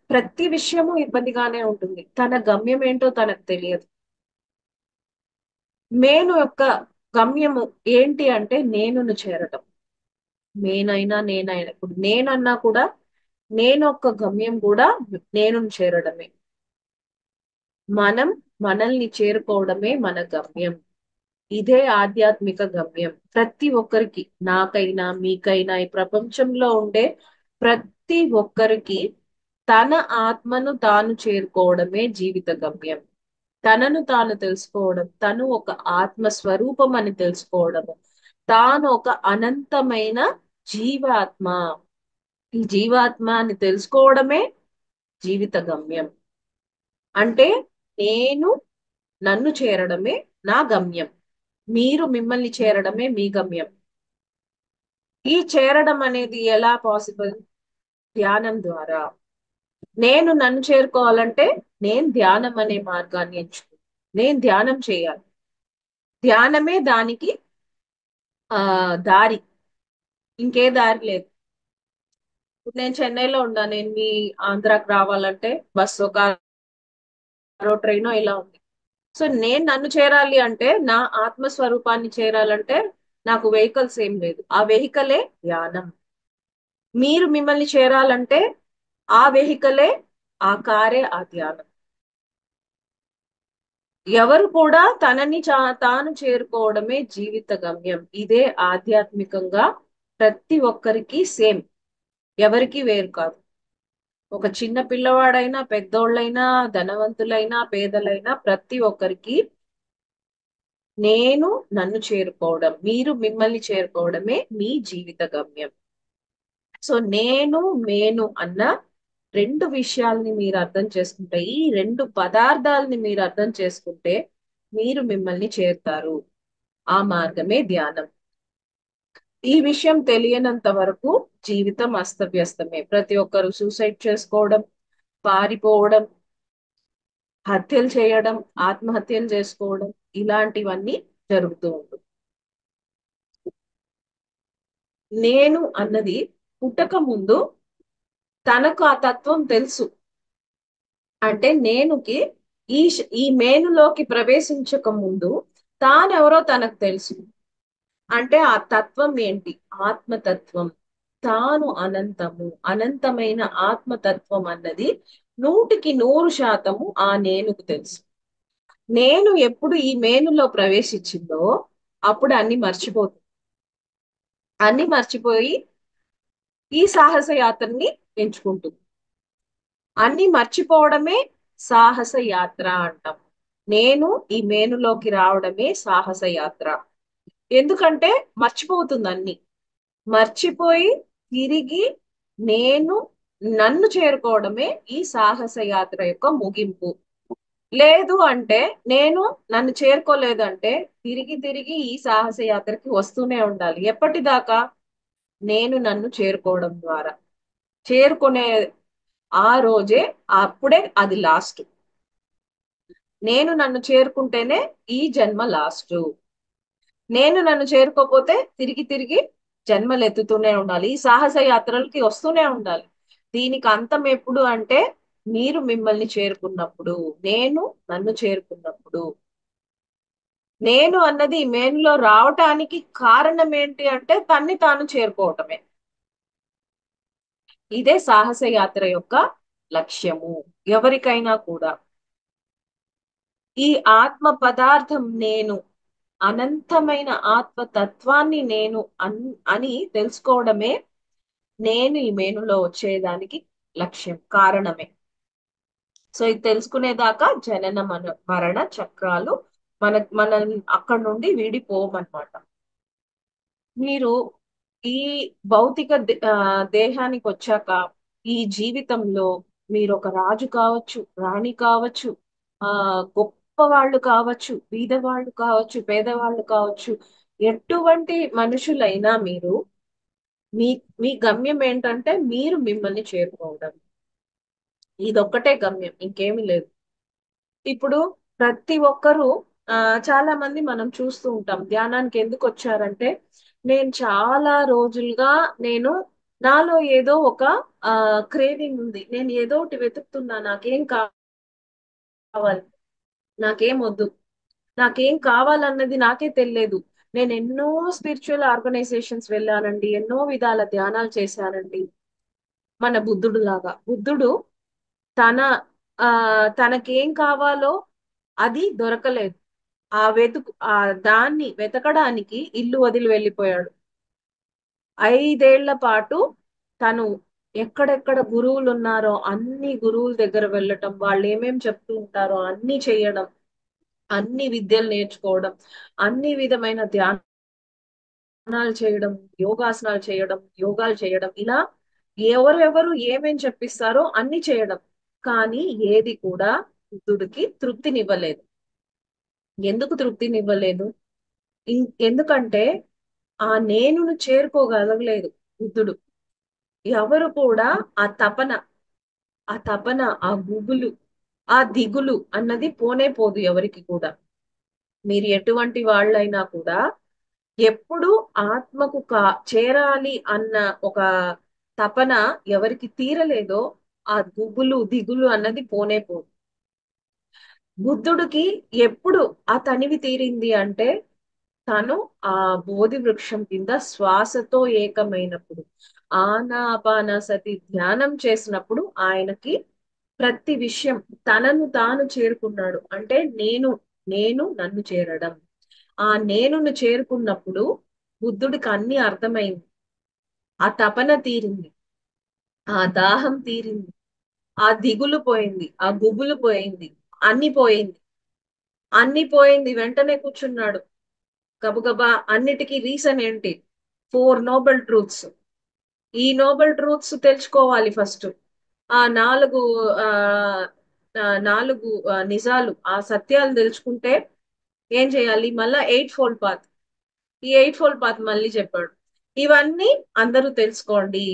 ప్రతి విషయము ఇబ్బందిగానే ఉంటుంది. తన గమ్యం ఏంటో తనకు తెలియదు. మేను యొక్క గమ్యము ఏంటి అంటే నేనును చేరటం. నేనైనా ఇప్పుడు నేనన్నా కూడా నేను యొక్క గమ్యం కూడా నేనును చేరడమే. మనం మనల్ని చేరుకోవడమే మన గమ్యం. ఇదే ఆధ్యాత్మిక గమ్యం ప్రతి ఒక్కరికి. నాకైనా మీకైనా ఈ ప్రపంచంలో ఉండే ప్రతి ఒక్కరికి తన ఆత్మను తాను చేరుకోవడమే జీవిత గమ్యం. తనను తాను తెలుసుకోవడం, తను ఒక ఆత్మ స్వరూపం అని తెలుసుకోవడము, తాను ఒక అనంతమైన జీవాత్మ. ఈ జీవాత్మ అని తెలుసుకోవడమే జీవిత గమ్యం. అంటే నేను నన్ను చేరడమే నా గమ్యం, మీరు మిమ్మల్ని చేరడమే మీ గమ్యం. ఈ చేరడం అనేది ఎలా పాసిబుల్? ధ్యానం ద్వారా. నేను నన్ను చేరుకోవాలంటే నేను ధ్యానం అనే మార్గాన్ని ఎంచుకో, నేను ధ్యానం చేయాలి. ధ్యానమే దానికి దారి, ఇంకే దారి లేదు. ఇప్పుడు నేను చెన్నైలో ఉన్నా, నేను మీ ఆంధ్రాకి రావాలంటే బస్సు కారో ట్రైనో ఇలా ఉంది. సో నేను నన్ను చేరాలి అంటే, నా ఆత్మస్వరూపాన్ని చేరాలంటే నాకు వెహికల్స్ ఏం లేదు. ఆ వెహికలే ధ్యానం. మీరు మిమ్మల్ని చేరాలంటే ఆ వెహికలే, ఆ కారే ఆ ధ్యానం. ఎవరు కూడా తనని తాను చేరుకోవడమే జీవిత గమ్యం. ఇదే ఆధ్యాత్మికంగా ప్రతి ఒక్కరికి సేమ్, ఎవరికి వేరు కాదు. ఒక చిన్న పిల్లవాడైనా, పెద్దోళ్ళైనా, ధనవంతులైనా, పేదలైనా ప్రతి ఒక్కరికి నేను నన్ను చేరుకోవడం, మీరు మిమ్మల్ని చేరుకోవడమే మీ జీవిత గమ్యం. సో నేను అన్న రెండు విషయాల్ని మీరు అర్థం చేసుకుంటే, ఈ రెండు పదార్థాలని మీరు అర్థం చేసుకుంటే మీరు మిమ్మల్ని చేరుతారు. ఆ మార్గమే ధ్యానం. ఈ విషయం తెలియనంత వరకు జీవితం అస్తవ్యస్తమే. ప్రతి ఒక్కరు సూసైడ్ చేసుకోవడం, పారిపోవడం, హత్యలు చేయడం, ఆత్మహత్యలు చేసుకోవడం, ఇలాంటివన్నీ జరుగుతూ ఉంటుంది. నేను అన్నది పుట్టక ముందు తనకు ఆ తత్వం తెలుసు. అంటే నేనుకి ఈ మేనులోకి ప్రవేశించక ముందు తానెవరో తనకు తెలుసు. అంటే ఆ తత్వం ఏంటి? ఆత్మతత్వం. తాను అనంతము, అనంతమైన ఆత్మతత్వం అన్నది 100% ఆ నేనుకు తెలుసు. నేను ఎప్పుడు ఈ మేనులో ప్రవేశించిందో అప్పుడు అన్ని మర్చిపోతుంది. అన్ని మర్చిపోయి ఈ సాహస యాత్రని ఎంచుకుంటుంది. అన్ని మర్చిపోవడమే సాహస యాత్ర అంటాం. నేను ఈ మేనులోకి రావడమే సాహస యాత్ర. ఎందుకంటే మర్చిపోతుంది అన్ని. మర్చిపోయి తిరిగి నేను నన్ను చేరుకోవడమే ఈ సాహస యాత్ర యొక్క ముగింపు. లేదు అంటే, నేను నన్ను చేరుకోలేదు అంటే తిరిగి తిరిగి ఈ సాహస యాత్రకి వస్తూనే ఉండాలి. ఎప్పటిదాకా? నేను నన్ను చేరుకోవడం ద్వారా. చేరుకునే ఆ రోజే, అప్పుడే అది లాస్ట్. నేను నన్ను చేరుకుంటేనే ఈ జన్మ లాస్ట్. నేను నన్ను చేరుకోపోతే తిరిగి తిరిగి జన్మలు ఎత్తుతూనే ఉండాలి, ఈ సాహస యాత్రలకి వస్తూనే ఉండాలి. దీనికి అంతం ఎప్పుడు అంటే, మీరు మిమ్మల్ని చేరుకున్నప్పుడు, నేను నన్ను చేరుకున్నప్పుడు. నేను అన్నది మేనులో రావటానికి కారణం ఏంటి అంటే తన్ని తాను చేరుకోవటమే. ఇదే సాహస యాత్ర యొక్క లక్ష్యము ఎవరికైనా కూడా. ఈ ఆత్మ పదార్థం నేను, అనంతమైన ఆత్మతత్వాన్ని నేను అని తెలుసుకోవడమే నేను ఈ మేనులో వచ్చేదానికి లక్ష్యం, కారణమే. సో ఇది తెలుసుకునేదాకా జనన మరణ చక్రాలు మనల్ని అక్కడి నుండి విడిపోవన్నమాట. మీరు ఈ భౌతిక దేహానికి వచ్చాక, ఈ జీవితంలో మీరు ఒక రాజు కావచ్చు, రాణి కావచ్చు, గొప్ప వాళ్ళు కావచ్చు, బీదవాళ్ళు కావచ్చు, పేదవాళ్ళు కావచ్చు, ఎటువంటి మనుషులైనా మీరు, మీ మీ గమ్యం ఏంటంటే మీరు మిమ్మల్ని చేరుకోవడం. ఇదొక్కటే గమ్యం, ఇంకేమీ లేదు. ఇప్పుడు ప్రతి ఒక్కరూ చాలా మంది మనం చూస్తూ ఉంటాం ధ్యానానికి ఎందుకు వచ్చారంటే నేను చాలా రోజులుగా నేను నాలో ఏదో ఒక క్రేవింగ్ ఉంది, నేను ఏదో ఒకటి వెతుకుతున్నా, నాకేం కావాలి, నాకేం వద్దు, నాకేం కావాలన్నది నాకే తెలియదు. నేను ఎన్నో స్పిరిచువల్ ఆర్గనైజేషన్స్ వెళ్ళానండి, ఎన్నో విధాల ధ్యానాలు చేశానండి. మన బుద్ధుడు లాగా బుద్ధుడు తన ఆ తనకేం కావాలో అది దొరకలేదు. ఆ దాన్ని వెతకడానికి ఇల్లు వదిలి వెళ్ళిపోయాడు. 5 ఏళ్ల పాటు తను ఎక్కడెక్కడ గురువులు ఉన్నారో అన్ని గురువుల దగ్గర వెళ్ళటం, వాళ్ళు ఏమేం చెప్తూ ఉంటారో అన్ని చేయడం, అన్ని విద్యలు నేర్చుకోవడం, అన్ని విధమైన ధ్యానాలు చేయడం, యోగాసనాలు చేయడం, యోగాలు చేయడం, ఇలా ఎవరెవరు ఏమేం చెప్పిస్తారో అన్ని చేయడం. కానీ ఏది కూడా బుద్ధుడికి తృప్తినివ్వలేదు. ఎందుకు తృప్తినివ్వలేదు? ఎందుకంటే ఆ నేనును చేరుకోగలగలేదు బుద్ధుడు. ఎవరు కూడా ఆ తపన, ఆ తపన, ఆ గుబులు, ఆ దిగులు అన్నది పోనే పోదు ఎవరికి కూడా. మీరు ఎటువంటి వాళ్ళైనా కూడా ఎప్పుడు ఆత్మకు చేరాలి అన్న ఒక తపన ఎవరికి తీరలేదో ఆ గుబులు దిగులు అన్నది పోనే పోదు. బుద్ధుడికి ఎప్పుడు ఆ తనివి తీరింది అంటే తను ఆ బోధి వృక్షం కింద శ్వాసతో ఏకమైనప్పుడు, ఆనాపానసతి ధ్యానం చేసినప్పుడు ఆయనకి ప్రతి విషయం తనను తాను చేరుకున్నాడు. అంటే నేను నన్ను చేరడం. ఆ నేనును చేరుకున్నప్పుడు బుద్ధుడికి అన్ని అర్థమైంది. ఆ తపన తీరింది, ఆ దాహం తీరింది, ఆ దిగులు పోయింది, ఆ గుబులు పోయింది, అన్ని పోయింది. అన్ని పోయింది, వెంటనే కూర్చున్నాడు గబగబా. అన్నిటికీ రీజన్ ఏంటి? 4 నోబెల్ ట్రూత్స్. ఈ నోబెల్ ట్రూత్స్ తెలుసుకోవాలి ఫస్ట్. ఆ నాలుగు ఆ ఆ, నాలుగు నిజాలు, ఆ సత్యాలు తెలుసుకుంటే ఏం చేయాలి? మళ్ళా 8 ఫోల్డ్ పాత్. ఈ 8 ఫోల్డ్ పాత్ మళ్ళీ చెప్పాడు. ఇవన్నీ అందరూ తెలుసుకోండి,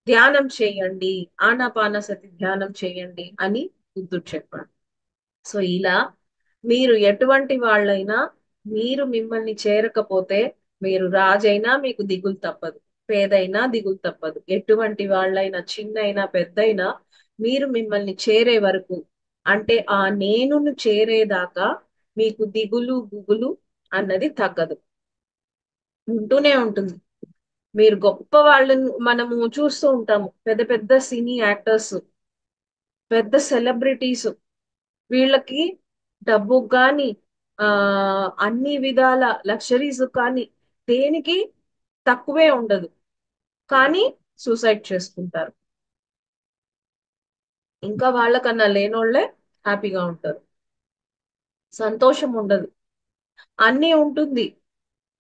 ధ్యానం చేయండి, ఆనాపానసతి ధ్యానం చేయండి అని బుద్ధుడు చెప్పాడు. సో ఇలా మీరు ఎటువంటి వాళ్ళైనా, మీరు మిమ్మల్ని చేరకపోతే, మీరు రాజైనా మీకు దిగులు తప్పదు, పేదైనా దిగులు తప్పదు. ఎటువంటి వాళ్ళైనా, చిన్నైనా పెద్దయినా, మీరు మిమ్మల్ని చేరే వరకు, అంటే ఆ నేనును చేరేదాకా మీకు దిగులు గుగులు అన్నది తగ్గదు, ఉంటూనే ఉంటుంది. మీరు గొప్ప వాళ్ళను మనము చూస్తూ ఉంటాము, పెద్ద పెద్ద సినీ యాక్టర్స్, పెద్ద సెలబ్రిటీస్, వీళ్ళకి డబ్బు కానీ ఆ అన్ని విధాల లగ్జరీస్ కానీ దేనికి తక్కువే ఉండదు, కానీ సూసైడ్ చేసుకుంటారు. ఇంకా వాళ్ళకన్నా లేనోళ్లే హ్యాపీగా ఉంటారు. సంతోషం ఉండదు. అన్నీ ఉంటుంది,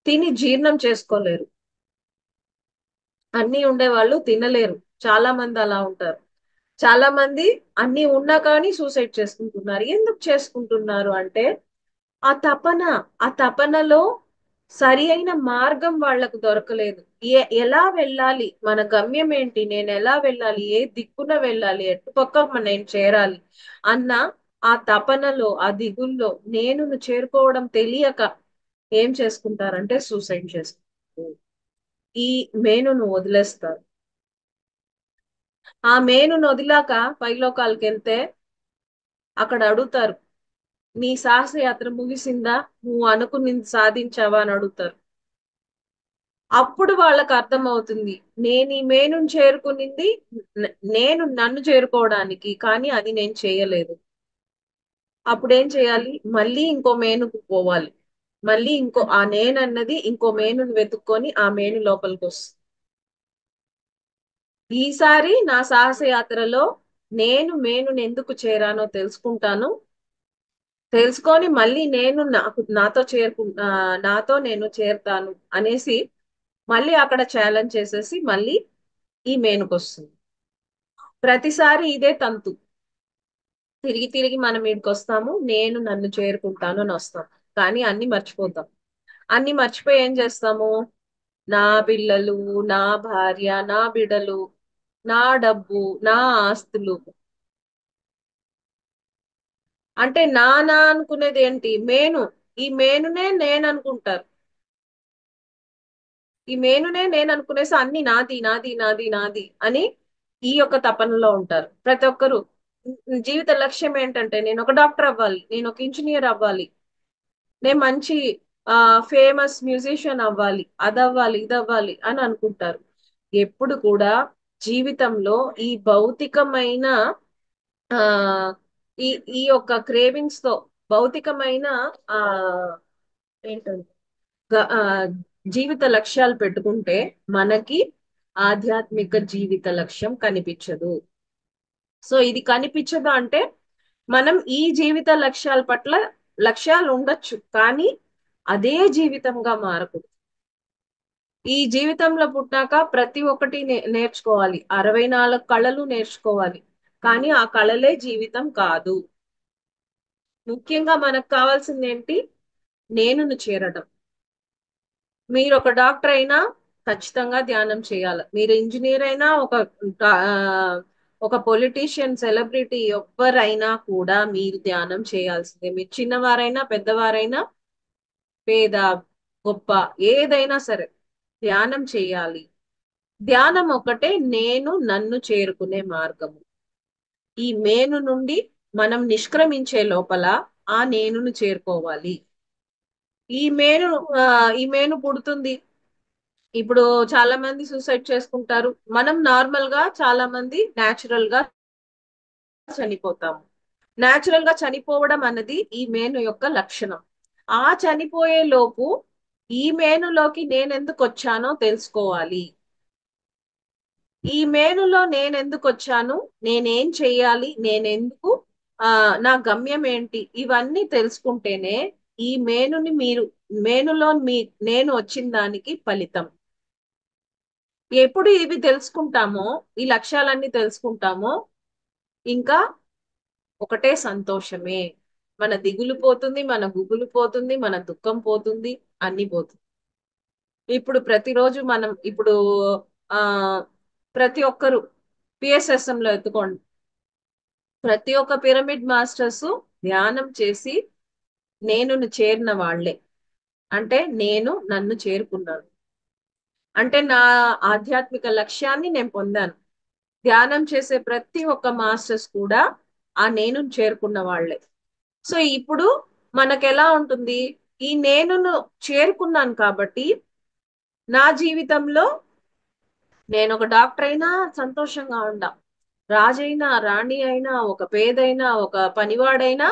తిని జీర్ణం చేసుకోలేరు. అన్నీ ఉండేవాళ్ళు తినలేరు. చాలా మంది అలా ఉంటారు. చాలా మంది అన్ని ఉన్నా కానీ సూసైడ్ చేసుకుంటున్నారు. ఎందుకు చేసుకుంటున్నారు అంటే ఆ తపన, ఆ తపనలో సరి అయిన మార్గం వాళ్ళకు దొరకలేదు. ఎలా వెళ్ళాలి, మన గమ్యం ఏంటి, నేను ఎలా వెళ్ళాలి, ఏ దిక్కున వెళ్ళాలి, ఎటుపక్క నేను చేరాలి అన్న ఆ తపనలో, ఆ దిగుల్లో నేను చేరుకోవడం తెలియక ఏం చేసుకుంటారంటే సూసైడ్ చేసుకుంటారు. ఈ మేనును వదిలేస్తారు. ఆ మేనును వదిలాక పైలోకాలకు వెళ్తే అక్కడ అడుగుతారు, నీ సాహసయాత్ర ముగిసిందా, నువ్వు అనుకున్నది సాధించావా అని అడుగుతారు. అప్పుడు వాళ్ళకి అర్థమవుతుంది, నేను ఈ మేనుని చేరుకునింది నేను నన్ను చేరుకోవడానికి, కానీ అది నేను చేయలేదు. అప్పుడు ఏం చేయాలి? మళ్ళీ ఇంకో మేనుకు పోవాలి. మళ్ళీ ఆ నేను అన్నది ఇంకో మేనుని వెతుక్కొని ఆ మేను లోపలికి వస్తుంది. ఈసారి నా సాహసయాత్రలో నేను మేనుని ఎందుకు చేరానో తెలుసుకుంటాను. తెలుసుకొని మళ్ళీ నేను నాతో నేను చేరుతాను అనేసి మళ్ళీ అక్కడ ఛాలెంజ్ చేసేసి మళ్ళీ ఈ మేనుకొస్తుంది. ప్రతిసారి ఇదే తంతు. తిరిగి తిరిగి మనం వీడికి వస్తాము, నేను నన్ను చేరుకుంటాను అని వస్తాం. కానీ అన్ని మర్చిపోతాం. అన్ని మర్చిపోయి ఏం చేస్తాము? నా పిల్లలు, నా భార్య, నా బిడలు, నా డబ్బు, నా ఆస్తులు, అంటే నా అనుకునేది ఏంటి? మేను. ఈ మేనునే నేను అనుకుంటారు. ఈ మేనునే నేను అనుకునేసి అన్ని నాది నాది నాది నాది అని ఈ యొక్క తపనలో ఉంటారు ప్రతి ఒక్కరు. జీవిత లక్ష్యం ఏంటంటే నేను ఒక డాక్టర్ అవ్వాలి, నేను ఒక ఇంజనీర్ అవ్వాలి, నేను మంచి ఫేమస్ మ్యూజిషియన్ అవ్వాలి, అదవ్వాలి ఇదవ్వాలి అని అనుకుంటారు. ఎప్పుడు కూడా జీవితంలో ఈ భౌతికమైన ఆ ఈ ఈ యొక్క క్రేవింగ్స్ తో భౌతికమైన ఆ ఏంటంటే గ- ఆ, జీవిత లక్ష్యాలు పెట్టుకుంటే మనకి ఆధ్యాత్మిక జీవిత లక్ష్యం కనిపించదు. సో ఇది కనిపించదు అంటే మనం ఈ జీవిత లక్ష్యాల పట్ల లక్ష్యాలు ఉండొచ్చు, కానీ అదే జీవితంగా మారకూడదు. ఈ జీవితంలో పుట్టాక ప్రతి ఒక్కటి నేర్చుకోవాలి, 64 కళలు నేర్చుకోవాలి, కానీ ఆ కళలే జీవితం కాదు. ముఖ్యంగా మనకు కావాల్సింది ఏంటి? నేనును చేరడం. మీరు ఒక డాక్టర్ అయినా ఖచ్చితంగా ధ్యానం చేయాలి, మీరు ఇంజనీర్ అయినా ఒక పొలిటీషియన్ సెలబ్రిటీ ఎవ్వరైనా కూడా మీరు ధ్యానం చేయాల్సిందే. మీరు చిన్నవారైనా పెద్దవారైనా పేద గొప్ప ఏదైనా సరే ధ్యానం చేయాలి. ధ్యానం ఒకటే నేను నన్ను చేరుకునే మార్గము. ఈ మేను నుండి మనం నిష్క్రమించే లోపల ఆ నేనును చేరుకోవాలి. ఈ మేను ఈ మేను పుడుతుంది. ఇప్పుడు చాలా మంది సూసైడ్ చేసుకుంటారు. మనం నార్మల్ గా చాలా మంది న్యాచురల్ గా చనిపోతాము. న్యాచురల్ గా చనిపోవడం అన్నది ఈ మేను యొక్క లక్షణం. ఆ చనిపోయే లోపు ఈ మేనులోకి నేనెందుకు వచ్చానో తెలుసుకోవాలి. ఈ మేనులో నేనెందుకు వచ్చాను, నేనేం చెయ్యాలి, నేనెందుకు నా గమ్యం ఏంటి, ఇవన్నీ తెలుసుకుంటేనే ఈ మేనులో నేను వచ్చిన దానికి ఫలితం. ఎప్పుడు ఇవి తెలుసుకుంటామో, ఈ లక్ష్యాలన్నీ తెలుసుకుంటామో, ఇంకా ఒకటే సంతోషమే. మన దిగులు పోతుంది, మన గుగులు పోతుంది, మన దుఃఖం పోతుంది, అన్ని పోతుంది. ఇప్పుడు ఆ ప్రతి ఒక్కరు పిఎస్ఎస్ఎం లో ఎత్తుకోండి, ప్రతి ఒక్క పిరమిడ్ మాస్టర్స్ ధ్యానం చేసి నేనును చేరిన వాళ్లే. అంటే నేను నన్ను చేరుకున్నాను, అంటే నా ఆధ్యాత్మిక లక్ష్యాన్ని నేను పొందాను. ధ్యానం చేసే ప్రతి ఒక్క మాస్టర్స్ కూడా ఆ నేను చేరుకున్న వాళ్లే. సో ఇప్పుడు మనకు ఎలా ఉంటుంది? ఈ నేనును చేరుకున్నాను కాబట్టి నా జీవితంలో నేను ఒక డాక్టర్ అయినా సంతోషంగా ఉండా, రాజైనా రాణి అయినా ఒక పేదైనా ఒక పనివాడైనా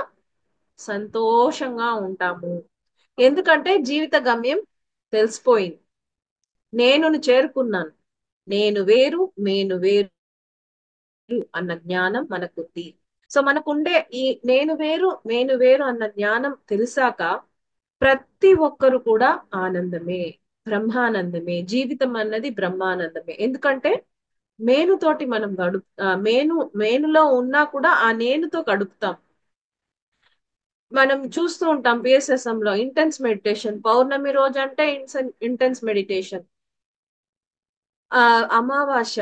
సంతోషంగా ఉంటాము. ఎందుకంటే జీవిత గమ్యం తెలిసిపోయింది, నేనును చేరుకున్నాను. నేను వేరు మేను వేరు అన్న జ్ఞానం మనకుంది. సో మనకుండే ఈ నేను వేరు అన్న జ్ఞానం తెలిసాక ప్రతి ఒక్కరు కూడా ఆనందమే, బ్రహ్మానందమే. జీవితం అన్నది బ్రహ్మానందమే. ఎందుకంటే మేనుతోటి మనం మేనులో ఉన్నా కూడా ఆ నేనుతో గడుపుతాం. మనం చూస్తూ ఉంటాం పిఎస్ఎస్ఎం లో ఇంటెన్స్ మెడిటేషన్. పౌర్ణమి రోజు అంటే ఇంటెన్స్ మెడిటేషన్, అమావాస్య,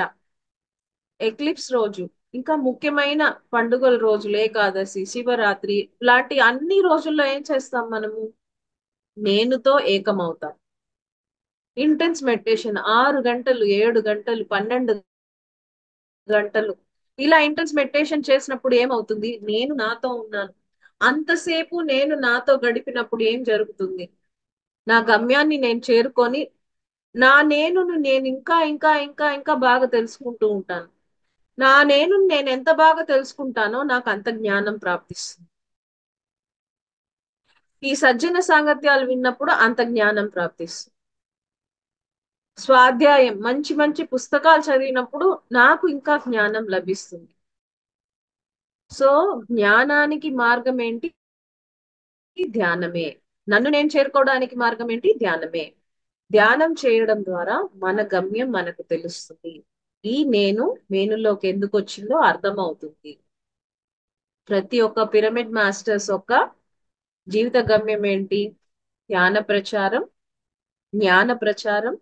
ఎక్లిప్స్ రోజు, ఇంకా ముఖ్యమైన పండుగల రోజులు ఏకాదశి, శివరాత్రి లాంటి అన్ని రోజుల్లో ఏం చేస్తాం? మనము నేనుతో ఏకమవుతాం. ఇంటెన్స్ మెడిటేషన్ 6 గంటలు, 7 గంటలు, 12 గంటలు ఇలా ఇంటెన్స్ మెడిటేషన్ చేసినప్పుడు ఏమవుతుంది? నేను నాతో ఉన్నాను. అంతసేపు నేను నాతో గడిపినప్పుడు ఏం జరుగుతుంది? నా గమ్యాన్ని నేను చేరుకొని నేను ఇంకా ఇంకా ఇంకా ఇంకా బాగా తెలుసుకుంటూ ఉంటాను. నేను ఎంత బాగా తెలుసుకుంటానో నాకు అంత జ్ఞానం ప్రాప్తిస్తుంది. ఈ సజ్జన సాంగత్యాలు విన్నప్పుడు అంత జ్ఞానం ప్రాప్తిస్తుంది. స్వాధ్యాయం మంచి మంచి పుస్తకాలు చదివినప్పుడు నాకు ఇంకా జ్ఞానం లభిస్తుంది. సో జ్ఞానానికి మార్గం ఏంటి? ధ్యానమే. నన్ను నేను చేరుకోవడానికి మార్గం ఏంటి? ధ్యానమే. ధ్యానం చేయడం ద్వారా మన గమ్యం మనకు తెలుస్తుంది. ఈ మేనులోకి ఎందుకు వచ్చిందో అర్థమవుతుంది. ప్రతి ఒక్క పిరమిడ్ మాస్టర్స్ యొక్క జీవిత గమ్యం ఏంటి? ధ్యాన ప్రచారం, జ్ఞాన ప్రచారం,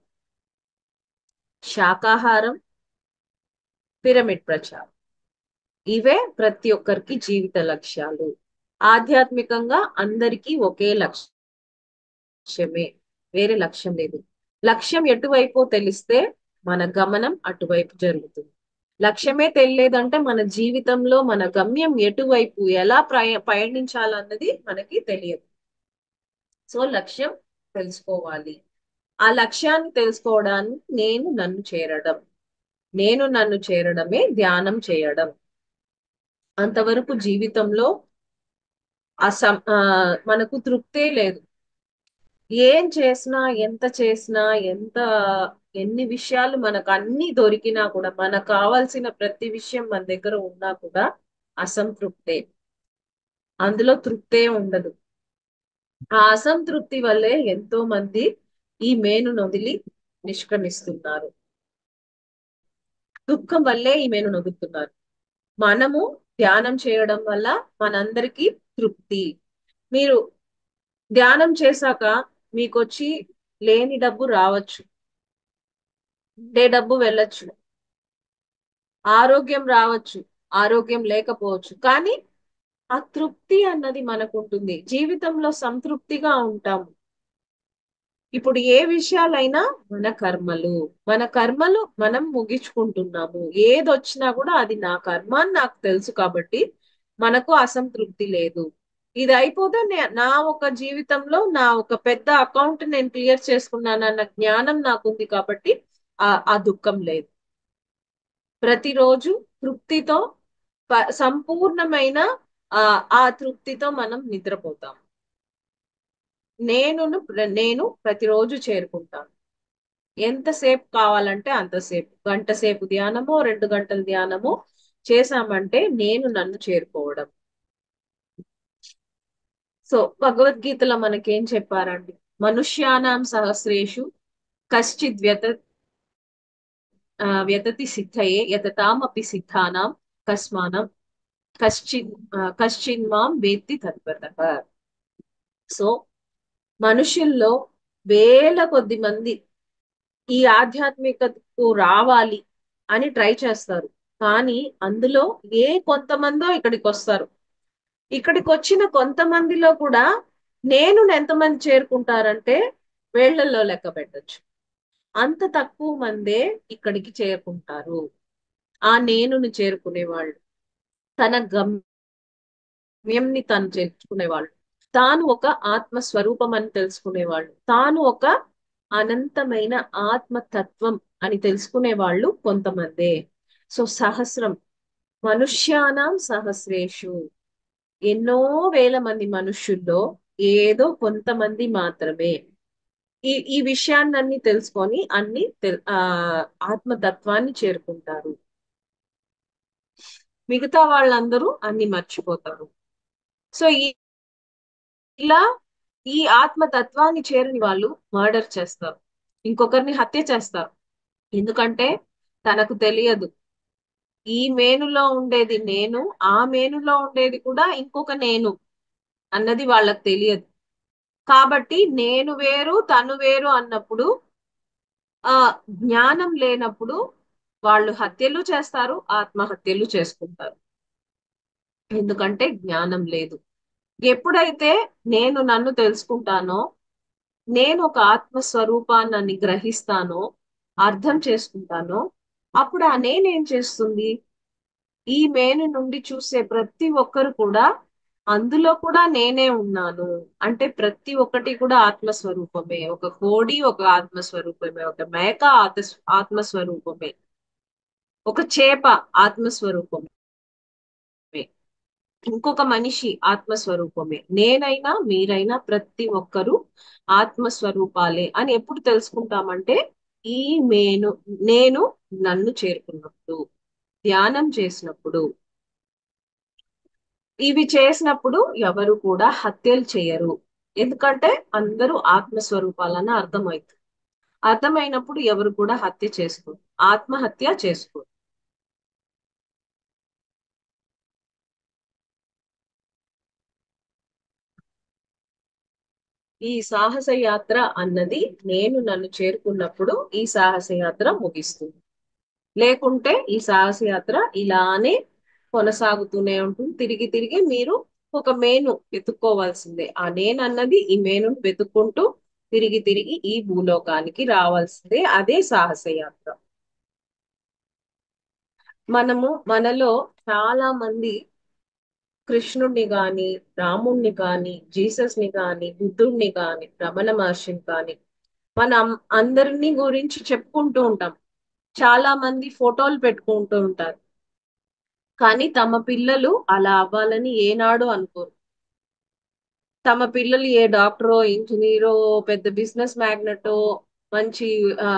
శాకాహారం, పిరమిడ్ ప్రచారం. ఇవే ప్రతి ఒక్కరికి జీవిత లక్ష్యాలు. ఆధ్యాత్మికంగా అందరికీ ఒకే లక్ష్యం. లక్ష్యమే, వేరే లక్ష్యం లేదు. లక్ష్యం ఎటువైపో తెలిస్తే మన గమనం అటువైపు జరుగుతుంది. లక్ష్యమే తెలియలేదంటే మన జీవితంలో మన గమ్యం ఎటువైపు ఎలా పయనించాలన్నది మనకి తెలియదు. సో లక్ష్యం తెలుసుకోవాలి. ఆ లక్ష్యాన్ని తెలుసుకోవడానికి నేను నన్ను చేరడమే ధ్యానం చేయడం. అంతవరకు జీవితంలో మనకు తృప్తే లేదు. ఏం చేసినా, ఎంత చేసినా, ఎన్ని విషయాలు మనకు అన్ని దొరికినా కూడా, మనకు కావాల్సిన ప్రతి విషయం మన దగ్గర ఉన్నా కూడా అసంతృప్తే. అందులో తృప్తే ఉండదు. ఆ అసంతృప్తి వల్లే ఎంతో మంది ఈ మేను నొదిలి నిష్క్రమిస్తున్నారు. దుఃఖం వల్లే ఈ మేను నొదులుతున్నారు. మనము ధ్యానం చేయడం వల్ల మనందరికీ తృప్తి. మీరు ధ్యానం చేశాక మీకొచ్చి లేని డబ్బు రావచ్చు, ఉండే డబ్బు వెళ్ళొచ్చు, ఆరోగ్యం రావచ్చు, ఆరోగ్యం లేకపోవచ్చు, కానీ ఆ తృప్తి అన్నది మనకు ఉంటుంది. జీవితంలో సంతృప్తిగా ఉంటాము. ఇప్పుడు ఏ విషయాలైనా మన కర్మలు మనం ముగించుకుంటున్నాము. ఏదొచ్చినా కూడా అది నా కర్మ అని నాకు తెలుసు కాబట్టి మనకు అసంతృప్తి లేదు. ఇది అయిపోతే నా ఒక జీవితంలో నా ఒక పెద్ద అకౌంట్ నేను క్లియర్ చేసుకున్నానన్న జ్ఞానం నాకుంది కాబట్టి ఆ దుఃఖం లేదు. ప్రతిరోజు తృప్తితో సంపూర్ణమైన ఆ తృప్తితో మనం నిద్రపోతాం. నేను ప్రతిరోజు చేరుకుంటాను. ఎంతసేపు కావాలంటే అంతసేపు, గంట సేపు ధ్యానమో 2 గంటల ధ్యానమో చేశామంటే నేను నన్ను చేరుకోవడం. సో భగవద్గీతలో మనకేం చెప్పారండి? మనుష్యానాం సహస్రేషు కశ్చిద్ వ్యతతి సిద్ధయే యతతామపి సిద్ధానాం కస్మానం కశ్చిన్మాం వేత్తి తత్వతః. సో మనుషుల్లో వేల కొద్ది మంది ఈ ఆధ్యాత్మికతకు రావాలి అని ట్రై చేస్తారు. కానీ అందులో కొంతమందో ఇక్కడికి వస్తారు. ఇక్కడికి వచ్చిన కొంతమందిలో కూడా నేను ఎంతమంది చేరుకుంటారంటే వేళ్లలో లెక్క పెట్టచ్చు. అంత తక్కువ మందే ఇక్కడికి చేరుకుంటారు. ఆ నేనుని చేరుకునేవాళ్ళు, తన గమ్యంని తను చేర్చుకునేవాళ్ళు, తాను ఒక ఆత్మస్వరూపం అని తెలుసుకునేవాళ్ళు, తాను ఒక అనంతమైన ఆత్మతత్వం అని తెలుసుకునే వాళ్ళు కొంతమందే. సో సహస్రం, మనుష్యానాం సహస్రేషు, ఎన్నో వేల మంది మనుష్యుల్లో ఏదో కొంతమంది మాత్రమే ఈ విషయాన్ని తెలుసుకొని ఆత్మతత్వాన్ని చేరుకుంటారు. మిగతా వాళ్ళందరూ అన్ని మర్చిపోతారు. సో ఇలా ఈ ఆత్మతత్వాన్ని చేరని వాళ్ళు మర్డర్ చేస్తారు, ఇంకొకరిని హత్య చేస్తారు. ఎందుకంటే తనకు తెలియదు ఈ మేనులో ఉండేది నేను, ఆ మేనులో ఉండేది కూడా ఇంకొక నేను అన్నది వాళ్ళకి తెలియదు. కాబట్టి నేను వేరు తను వేరు అన్నప్పుడు, ఆ జ్ఞానం లేనప్పుడు వాళ్ళు హత్యలు చేస్తారు, ఆత్మహత్యలు చేసుకుంటారు. ఎందుకంటే జ్ఞానం లేదు. ఎప్పుడైతే నేను నన్ను తెలుసుకుంటానో, నేను ఒక ఆత్మస్వరూపాన్ని గ్రహిస్తానో, అర్థం చేసుకుంటానో, అప్పుడు ఆ నేనేం చేస్తుంది? ఈ మేను నుండి చూసే ప్రతి ఒక్కరు కూడా అందులో కూడా నేనే ఉన్నాను అంటే ప్రతి ఒక్కటి కూడా ఆత్మస్వరూపమే. ఒక కోడి ఒక ఆత్మస్వరూపమే, ఒక మేక ఆత్మస్వరూపమే, ఒక చేప ఆత్మస్వరూపమే, ఇంకొక మనిషి ఆత్మస్వరూపమే. నేనైనా మీరైనా ప్రతి ఒక్కరూ ఆత్మస్వరూపాలే అని ఎప్పుడు తెలుసుకుంటామంటే ఈ నేను నన్ను చేరుకున్నప్పుడు, ధ్యానం చేసినప్పుడు. ఇవి చేసినప్పుడు ఎవరు కూడా హత్యలు చేయరు. ఎందుకంటే అందరూ ఆత్మస్వరూపాలని అర్థమవుతుంది. అర్థమైనప్పుడు ఎవరు కూడా హత్య చేసుకోరు, ఆత్మహత్య చేసుకోరు. ఈ సాహస యాత్ర అన్నది నేను నన్ను చేరుకున్నప్పుడు ఈ సాహస యాత్ర ముగిస్తుంది. లేకుంటే ఈ సాహస యాత్ర ఇలానే కొనసాగుతూనే ఉంటుంది. తిరిగి తిరిగి మీరు ఒక మేను వెతుక్కోవాల్సిందే. ఆ నేను అన్నది ఈ మేను వెతుక్కుంటూ తిరిగి తిరిగి ఈ భూలోకానికి రావాల్సిందే. అదే సాహస యాత్ర. మనలో చాలా మంది కృష్ణుణ్ణి గాని, రాముణ్ణి గాని, జీసస్ ని గాని, బుద్ధుణ్ణి గాని, రమణ మహర్షిని గాని మనం అందరినీ గురించి చెప్పుకుంటూ ఉంటాం. చాలా మంది ఫోటోలు పెట్టుకుంటూ ఉంటారు. కానీ తమ పిల్లలు అలా అవ్వాలని ఏనాడు అనుకోరు. తమ పిల్లలు ఏ డాక్టరో, ఇంజనీరో, పెద్ద బిజినెస్ మ్యాగ్నెటో, మంచి ఆ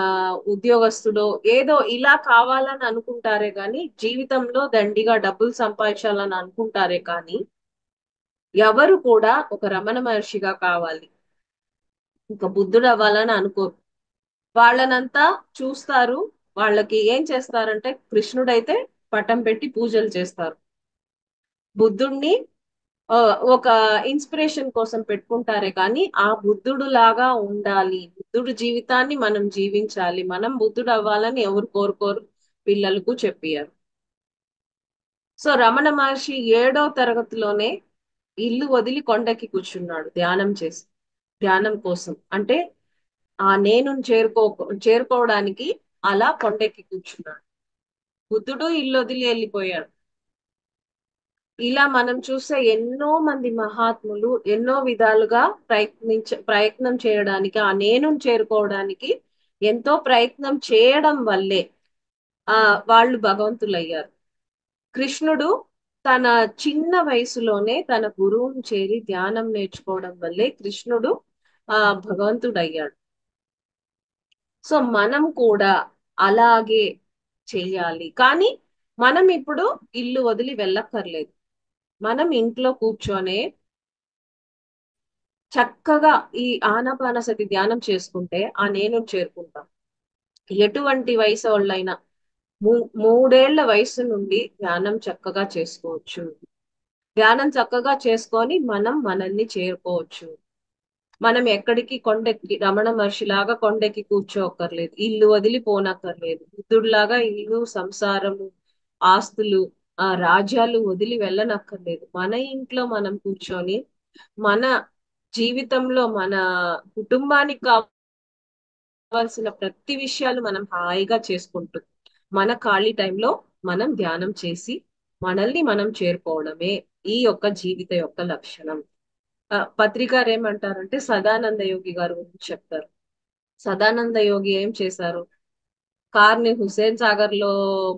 ఉద్యోగస్తుడో ఏదో ఇలా కావాలని అనుకుంటారే కానీ జీవితంలో దండిగా డబ్బులు సంపాదించాలని అనుకుంటారే కానీ ఎవరు కూడా ఒక రమణ మహర్షిగా కావాలి, ఇంకా బుద్ధుడు అవ్వాలని అనుకోరు. వాళ్ళనంతా చూస్తారు. వాళ్ళకి ఏం చేస్తారంటే కృష్ణుడైతే పటం పెట్టి పూజలు చేస్తారు. బుద్ధుణ్ణి ఆ, ఒక ఇన్స్పిరేషన్ కోసం పెట్టుకుంటారే కానీ ఆ బుద్ధుడు లాగా ఉండాలి, బుద్ధుడు జీవితాన్ని మనం జీవించాలి, మనం బుద్ధుడు అవ్వాలని ఎవరు కోరుకోరు, పిల్లలకు చెప్పారు. సో రమణ మహర్షి 7వ తరగతిలోనే ఇల్లు వదిలి కొండకి కూర్చున్నాడు ధ్యానం చేసి. ధ్యానం కోసం అంటే ఆ నేను చేరుకోవడానికి అలా కొండెక్కి కూర్చున్నాడు. బుద్ధుడు ఇల్లు వదిలి వెళ్ళిపోయాడు. ఇలా మనం చూస్తే ఎన్నో మంది మహాత్ములు ఎన్నో విధాలుగా ప్రయత్నం చేయడానికి ఆ నేను చేరుకోవడానికి ఎంతో ప్రయత్నం చేయడం వల్లే ఆ వాళ్ళు భగవంతులయ్యారు. కృష్ణుడు తన చిన్న వయసులోనే తన గురువును చేరి ధ్యానం నేర్చుకోవడం వల్లే కృష్ణుడు భగవంతుడయ్యాడు. సో మనం కూడా అలాగే చెయ్యాలి. కానీ మనం ఇప్పుడు ఇల్లు వదిలి వెళ్ళక్కర్లేదు. మనం ఇంట్లో కూర్చొనే చక్కగా ఈ ఆనాపానసతి ధ్యానం చేసుకుంటే ఆ నేను చేరుకుంటాం. ఎటువంటి వయసు వాళ్ళైనా 3 ఏళ్ల వయసు నుండి ధ్యానం చక్కగా చేసుకోవచ్చు. ధ్యానం చక్కగా చేసుకొని మనం మనల్ని చేరుకోవచ్చు. మనం ఎక్కడికి కొండెక్కి రమణ మహర్షి లాగా కొండెక్కి కూర్చోక్కర్లేదు, ఇల్లు వదిలి పోనక్కర్లేదు, బుద్ధుడిలాగా ఇల్లు సంసారము ఆస్తులు రాజ్యాలు వదిలి వెళ్ళనక్కర్లేదు. మన ఇంట్లో మనం కూర్చొని మన జీవితంలో మన కుటుంబానికి కావాల్సిన ప్రతి విషయాలు మనం హాయిగా చేసుకుంటూ మన ఖాళీ టైంలో మనం ధ్యానం చేసి మనల్ని మనం చేరుకోవడమే ఈ యొక్క జీవిత యొక్క లక్షణం. పత్రికారు ఏమంటారంటే సదానంద యోగి గారు గురించి చెప్తారు. సదానంద యోగి ఏం చేశారు? కార్ని హుస్సేన్ సాగర్ లో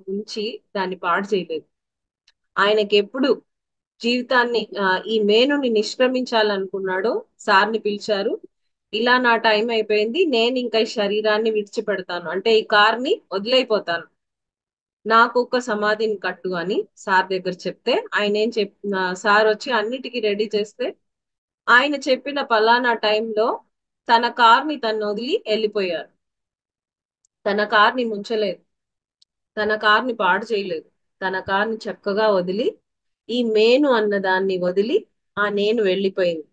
ముంచి దాన్ని పాడు చేయలేదు. ఆయనకి ఎప్పుడు జీవితాన్ని ఈ మేనుని నిష్క్రమించాలనుకున్నాడో సార్ని పిలిచారు. ఇలా నా టైం అయిపోయింది, నేను ఇంకా ఈ శరీరాన్ని విడిచిపెడతాను, అంటే ఈ కార్ని వదిలేయిపోతాను, నాకు ఒక సమాధిని కట్టు అని సార్ దగ్గర చెప్తే ఆయన ఏం సార్ వచ్చి అన్నిటికీ రెడీ చేస్తే ఆయన చెప్పిన పలానా టైంలో తన కార్ని తను వదిలి వెళ్ళిపోయారు. తన కార్ని ముంచలేదు, తన కార్ని పాడు చేయలేదు, తన కార్ని చక్కగా వదిలి ఈ మేను అన్న దాన్ని వదిలి ఆ నేను వెళ్ళిపోయింది.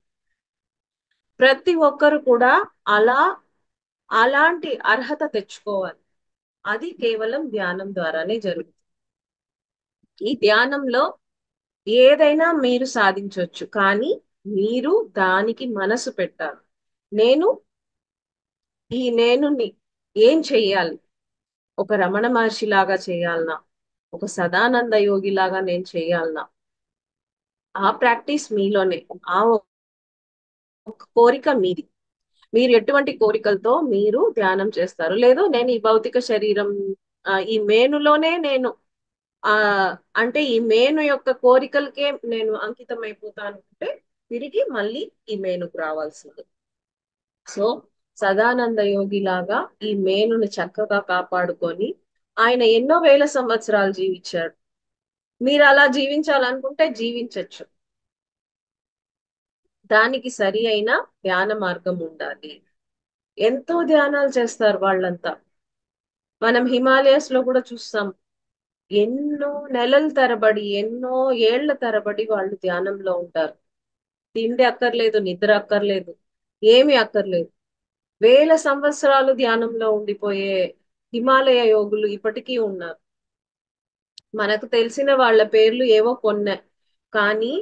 ప్రతి ఒక్కరు కూడా అలా అలాంటి అర్హత తెచ్చుకోవాలి. అది కేవలం ధ్యానం ద్వారానే జరుగుతుంది. ఈ ధ్యానంలో ఏదైనా మీరు సాధించవచ్చు, కానీ మీరు దానికి మనసు పెట్టాలి. నేను నేనుని ఏం చెయ్యాలి? ఒక రమణ మహర్షి లాగా చేయాలనా, ఒక సదానంద యోగి లాగా నేను చేయాలనా? ఆ ప్రాక్టీస్ మీలోనే, ఆ ఒక కోరిక మీది. మీరు ఎటువంటి కోరికలతో మీరు ధ్యానం చేస్తారు? లేదు నేను ఈ భౌతిక శరీరం ఈ మేనులోనే నేను ఆ అంటే ఈ మేను యొక్క కోరికలకే నేను అంకితం అయిపోతాను అంటే తిరిగి మళ్ళీ ఈ మేనుకు రావాల్సింది. సో సదానంద యోగి లాగా ఈ మేనును చక్కగా కాపాడుకొని ఆయన ఎన్నో వేల సంవత్సరాలు జీవించాడు. మీరు అలా జీవించాలనుకుంటే జీవించవచ్చు. దానికి సరి అయిన ధ్యాన మార్గం ఉండాలి. ఎంతో ధ్యానాలు చేస్తారు వాళ్ళంతా. మనం హిమాలయస్ లో కూడా చూస్తాం. ఎన్నో నెలల తరబడి ఎన్నో ఏళ్ల తరబడి వాళ్ళు ధ్యానంలో ఉంటారు. తిండి అక్కర్లేదు, నిద్ర అక్కర్లేదు, ఏమి అక్కర్లేదు. వేల సంవత్సరాలు ధ్యానంలో ఉండిపోయే హిమాలయ యోగులు ఇప్పటికీ ఉన్నారు. మనకు తెలిసిన వాళ్ళ పేర్లు ఏవో కొన్నే, కానీ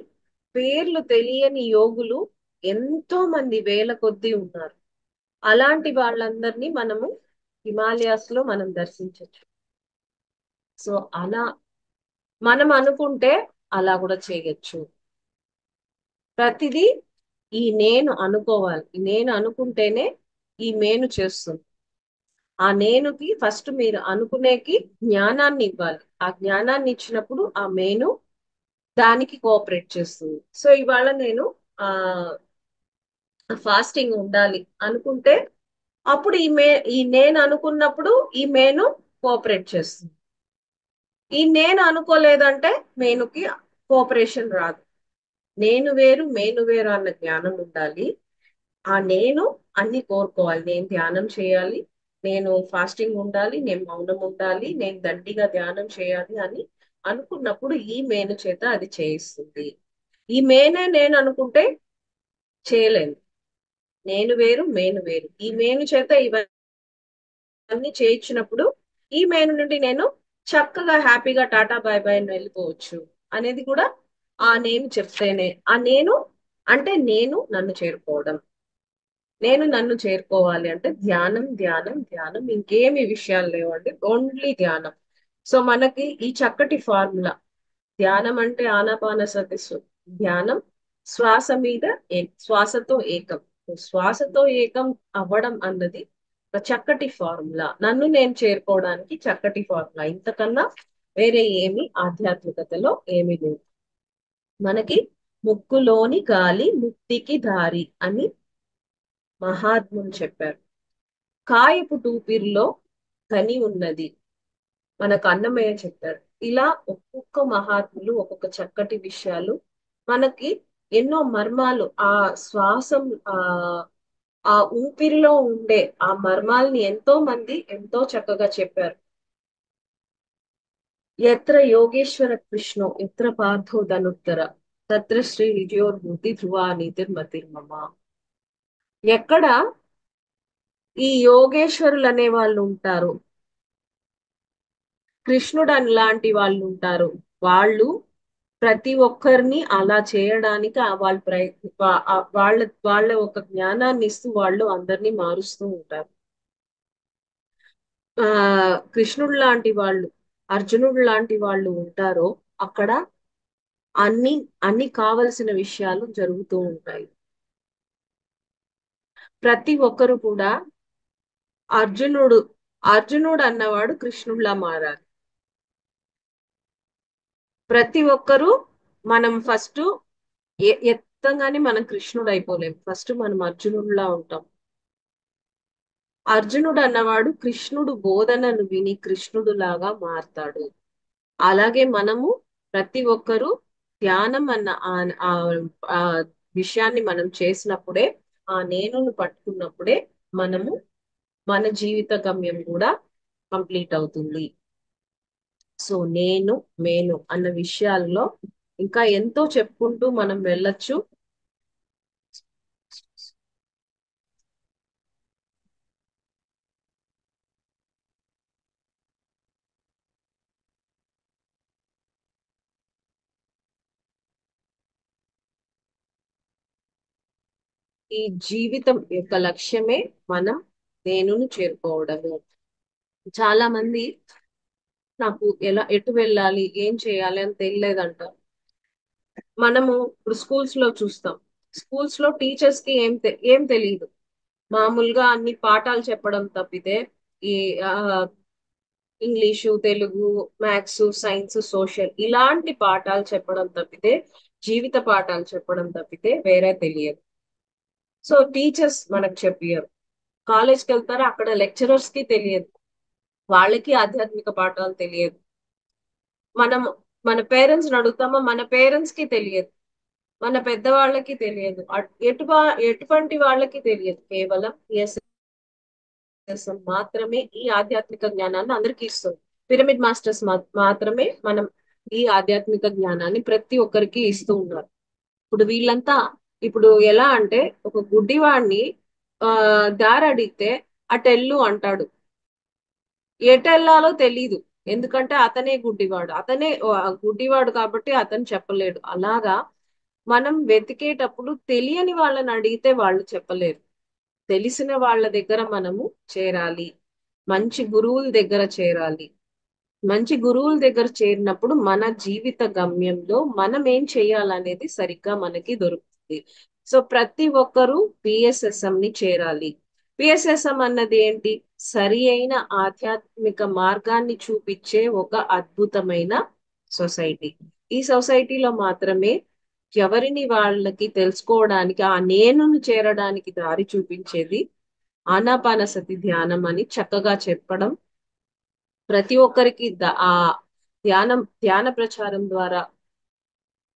పేర్లు తెలియని యోగులు ఎంతో మంది వేల కొద్దీ ఉన్నారు. అలాంటి వాళ్ళందరినీ మనము హిమాలయాస్ లో మనం దర్శించవచ్చు. సో అలా మనం అనుకుంటే అలా కూడా చేయొచ్చు. ప్రతిదీ ఈ నేను అనుకోవాలి. నేను అనుకుంటేనే ఈ నేను చేస్తుంది. ఆ నేనుకి ఫస్ట్ మీరు అనుకునేకి జ్ఞానాన్ని ఇవ్వాలి. ఆ జ్ఞానాన్ని ఇచ్చినప్పుడు ఆ మేను దానికి కోఆపరేట్ చేస్తుంది. సో ఇవాళ నేను ఆ ఫాస్టింగ్ ఉండాలి అనుకుంటే అప్పుడు ఈ నేను అనుకున్నప్పుడు ఈ మేను కోఆపరేట్ చేస్తుంది. ఈ నేను అనుకోలేదంటే మేనుకి కోఆపరేషన్ రాదు. నేను వేరు మేను వేరు అన్న జ్ఞానం ఉండాలి. ఆ నేను అన్ని కోరుకోవాలి. నేను ధ్యానం చేయాలి, నేను ఫాస్టింగ్ ఉండాలి, నేను మౌనం ఉండాలి, నేను దండిగా ధ్యానం చేయాలి అని అనుకున్నప్పుడు ఈ మేను చేత అది చేయిస్తుంది. ఈ మేనే నేను అనుకుంటే చేయలేను. నేను వేరు మేను వేరు. ఈ మేను చేత ఇవన్నీ చేయించినప్పుడు ఈ మేను నుండి నేను చక్కగా హ్యాపీగా టాటా బాయ్ బాయ్ అని వెళ్ళిపోవచ్చు అనేది కూడా ఆ నేను చెప్తేనే. ఆ నేను అంటే నేను నన్ను చేరుకోవడం. నేను నన్ను చేరుకోవాలి అంటే ధ్యానం ధ్యానం ధ్యానం, ఇంకేమి విషయాలు లేవండి, ఓన్లీ ధ్యానం. సో మనకి ఈ చక్కటి ఫార్ములా ధ్యానం అంటే ఆనాపానసతి ధ్యానం, శ్వాస మీద శ్వాసతో ఏకం. శ్వాసతో ఏకం అవ్వడం అన్నది ఒక చక్కటి ఫార్ములా, నన్ను నేను చేరుకోవడానికి చక్కటి ఫార్ములా. ఇంతకన్నా వేరే ఏమి ఆధ్యాత్మికతలో ఏమీ లేదు. మనకి ముక్కులోని గాలి ముక్తికి దారి అని మహాత్ములు చెప్పారు. కాయపు టూపిరిలో కని ఉన్నది మనకు అన్నమయ్య చెప్పారు. ఇలా ఒక్కొక్క మహాత్ములు ఒక్కొక్క చక్కటి విషయాలు మనకి ఎన్నో మర్మాలు ఆ శ్వాసం ఆ ఆ ఊపిరిలో ఉండే ఆ మర్మాల్ని ఎంతో మంది ఎంతో చక్కగా చెప్పారు. ఎత్ర యోగేశ్వర కృష్ణో ఎత్ర పార్థో ధనుత్తర తత్ర శ్రీ విజయోర్భూతి ధ్రువా నీతిర్మతిర్మమ. ఎక్కడ ఈ యోగేశ్వరులు అనే వాళ్ళు ఉంటారు, కృష్ణుడు అని లాంటి వాళ్ళు ఉంటారు, వాళ్ళు ప్రతి ఒక్కరిని అలా చేయడానికి వాళ్ళు వాళ్ళ వాళ్ళ ఒక జ్ఞానాన్ని ఇస్తూ వాళ్ళు అందరినీ మారుస్తూ ఉంటారు. ఆ కృష్ణుడు లాంటి వాళ్ళు, అర్జునుడు లాంటి వాళ్ళు ఉంటారో అక్కడ అన్ని అన్ని కావలసిన విషయాలు జరుగుతూ ఉంటాయి. ప్రతి ఒక్కరు కూడా అర్జునుడు అర్జునుడు అన్నవాడు కృష్ణుడిలా మారాలి. ప్రతి ఒక్కరూ మనం ఫస్ట్ ఎత్తంగానే మనం కృష్ణుడు అయిపోలేం. ఫస్ట్ మనం అర్జునుడిలా ఉంటాం. అర్జునుడు అన్నవాడు కృష్ణుడు బోధనను విని కృష్ణుడు లాగా మారతాడు. అలాగే మనము ప్రతి ఒక్కరూ ధ్యానం అన్న ఆ విషయాన్ని మనం చేసినప్పుడే, ఆ నేనును పట్టుకున్నప్పుడే మనము మన జీవిత గమ్యం కూడా కంప్లీట్ అవుతుంది. సో నేను మేను అన్న విషయాల్లో ఇంకా ఎంతో చెప్పుకుంటూ మనం వెళ్ళొచ్చు. ఈ జీవితం యొక్క లక్ష్యమే మనం నేనును చేరుకోవడము. చాలా మంది నాకు ఎటు వెళ్ళాలి ఏం చేయాలి అని తెలియలేదంట. మనము ఇప్పుడు స్కూల్స్ లో చూస్తాం, స్కూల్స్ లో టీచర్స్ కి ఏం తెలియదు. మామూలుగా అన్ని పాఠాలు చెప్పడం తప్పితే ఈ ఆ English Telugu maths science social ఇలాంటి పాఠాలు చెప్పడం తప్పితే, జీవిత పాఠాలు చెప్పడం తప్పితే వేరే తెలియదు. సో టీచర్స్ మనకు చెప్పారు, కాలేజ్కి వెళ్తారా అక్కడ లెక్చరర్స్ కి తెలియదు, వాళ్ళకి ఆధ్యాత్మిక పాఠాలు తెలియదు. మనం మన పేరెంట్స్ అడుగుతామా, మన పేరెంట్స్ కి తెలియదు, మన పెద్దవాళ్ళకి తెలియదు, ఎటువంటి వాళ్ళకి తెలియదు. కేవలం మాత్రమే ఈ ఆధ్యాత్మిక జ్ఞానాన్ని అందరికీ ఇస్తుంది. పిరమిడ్ మాస్టర్స్ మాత్రమే మనం ఈ ఆధ్యాత్మిక జ్ఞానాన్ని ప్రతి ఒక్కరికి ఇస్తూ ఉన్నారు. ఇప్పుడు వీళ్ళంతా ఇప్పుడు ఎలా అంటే ఒక గుడ్డివాడిని దారి అడిగితే అటెల్లు అంటాడు, ఎటెల్లాలో తెలీదు. ఎందుకంటే అతనే గుడ్డివాడు, అతనే గుడ్డివాడు కాబట్టి అతను చెప్పలేడు. అలాగా మనం వెతికేటప్పుడు తెలియని వాళ్ళని అడిగితే వాళ్ళు చెప్పలేరు. తెలిసిన వాళ్ళ దగ్గర మనము చేరాలి. మంచి గురువుల దగ్గర చేరాలి. మంచి గురువుల దగ్గర చేరినప్పుడు మన జీవిత గమ్యంలో మనం ఏం చేయాలనేది సరిగ్గా మనకి దొరుకుతుంది. సో ప్రతి ఒక్కరూ పిఎస్ఎస్ఎం ని చేరాలి. పిఎస్ఎస్ఎం అన్నది ఏంటి? సరి అయిన ఆధ్యాత్మిక మార్గాన్ని చూపించే ఒక అద్భుతమైన సొసైటీ. ఈ సొసైటీలో మాత్రమే ఎవరిని వాళ్ళకి తెలుసుకోవడానికి, ఆ నేనును చేరడానికి దారి చూపించేది ఆనాపానసతి ధ్యానం అని చక్కగా చెప్పడం, ప్రతి ఒక్కరికి ఆ ధ్యాన ప్రచారం ద్వారా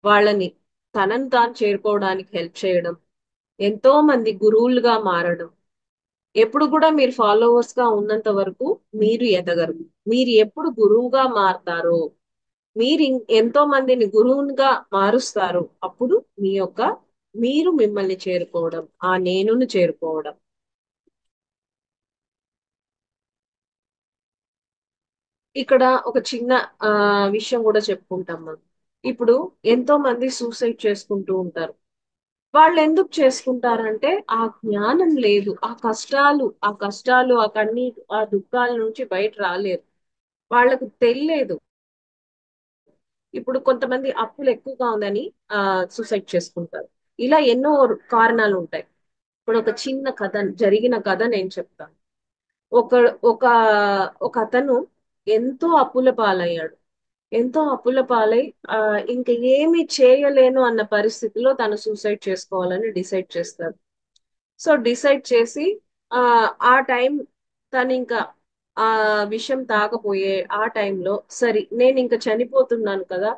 వాళ్ళని తనను తాను చేరుకోవడానికి హెల్ప్ చేయడం, ఎంతో మంది గురువులుగా మారడం. ఎప్పుడు కూడా మీరు ఫాలోవర్స్ గా ఉన్నంత వరకు మీరు ఎదగరు. మీరు ఎప్పుడు గురువుగా మారతారో, మీరు ఎంతో మందిని గురువునిగా మారుస్తారు, అప్పుడు మీరు మిమ్మల్ని చేరుకోవడం, ఆ నేనును చేరుకోవడం. ఇక్కడ ఒక చిన్న విషయం కూడా చెప్పుకుంటాం మనం. ఇప్పుడు ఎంతో మంది సూసైడ్ చేసుకుంటూ ఉంటారు. వాళ్ళు ఎందుకు చేసుకుంటారంటే ఆ జ్ఞానం లేదు. ఆ కష్టాలు, ఆ కన్నీరు, ఆ దుఃఖాల నుంచి బయట రాలేరు. వాళ్ళకు తెలియలేదు. ఇప్పుడు కొంతమంది అప్పులు ఎక్కువగా ఉందని సూసైడ్ చేసుకుంటారు. ఇలా ఎన్నో కారణాలు ఉంటాయి. ఇప్పుడు ఒక చిన్న కథ, జరిగిన కథ నేను చెప్తాను. ఒక ఒక ఒక అతను ఎంతో అప్పుల పాలయ్యాడు. ఎంతో అప్పుల పాలై ఆ ఇంక ఏమి చేయలేను అన్న పరిస్థితిలో తను సూసైడ్ చేసుకోవాలని డిసైడ్ చేస్తారు. సో డిసైడ్ చేసి ఆ ఆ టైం తను ఇంకా ఆ విషయం తాగపోయే ఆ టైంలో, సరే నేను ఇంకా చనిపోతున్నాను కదా,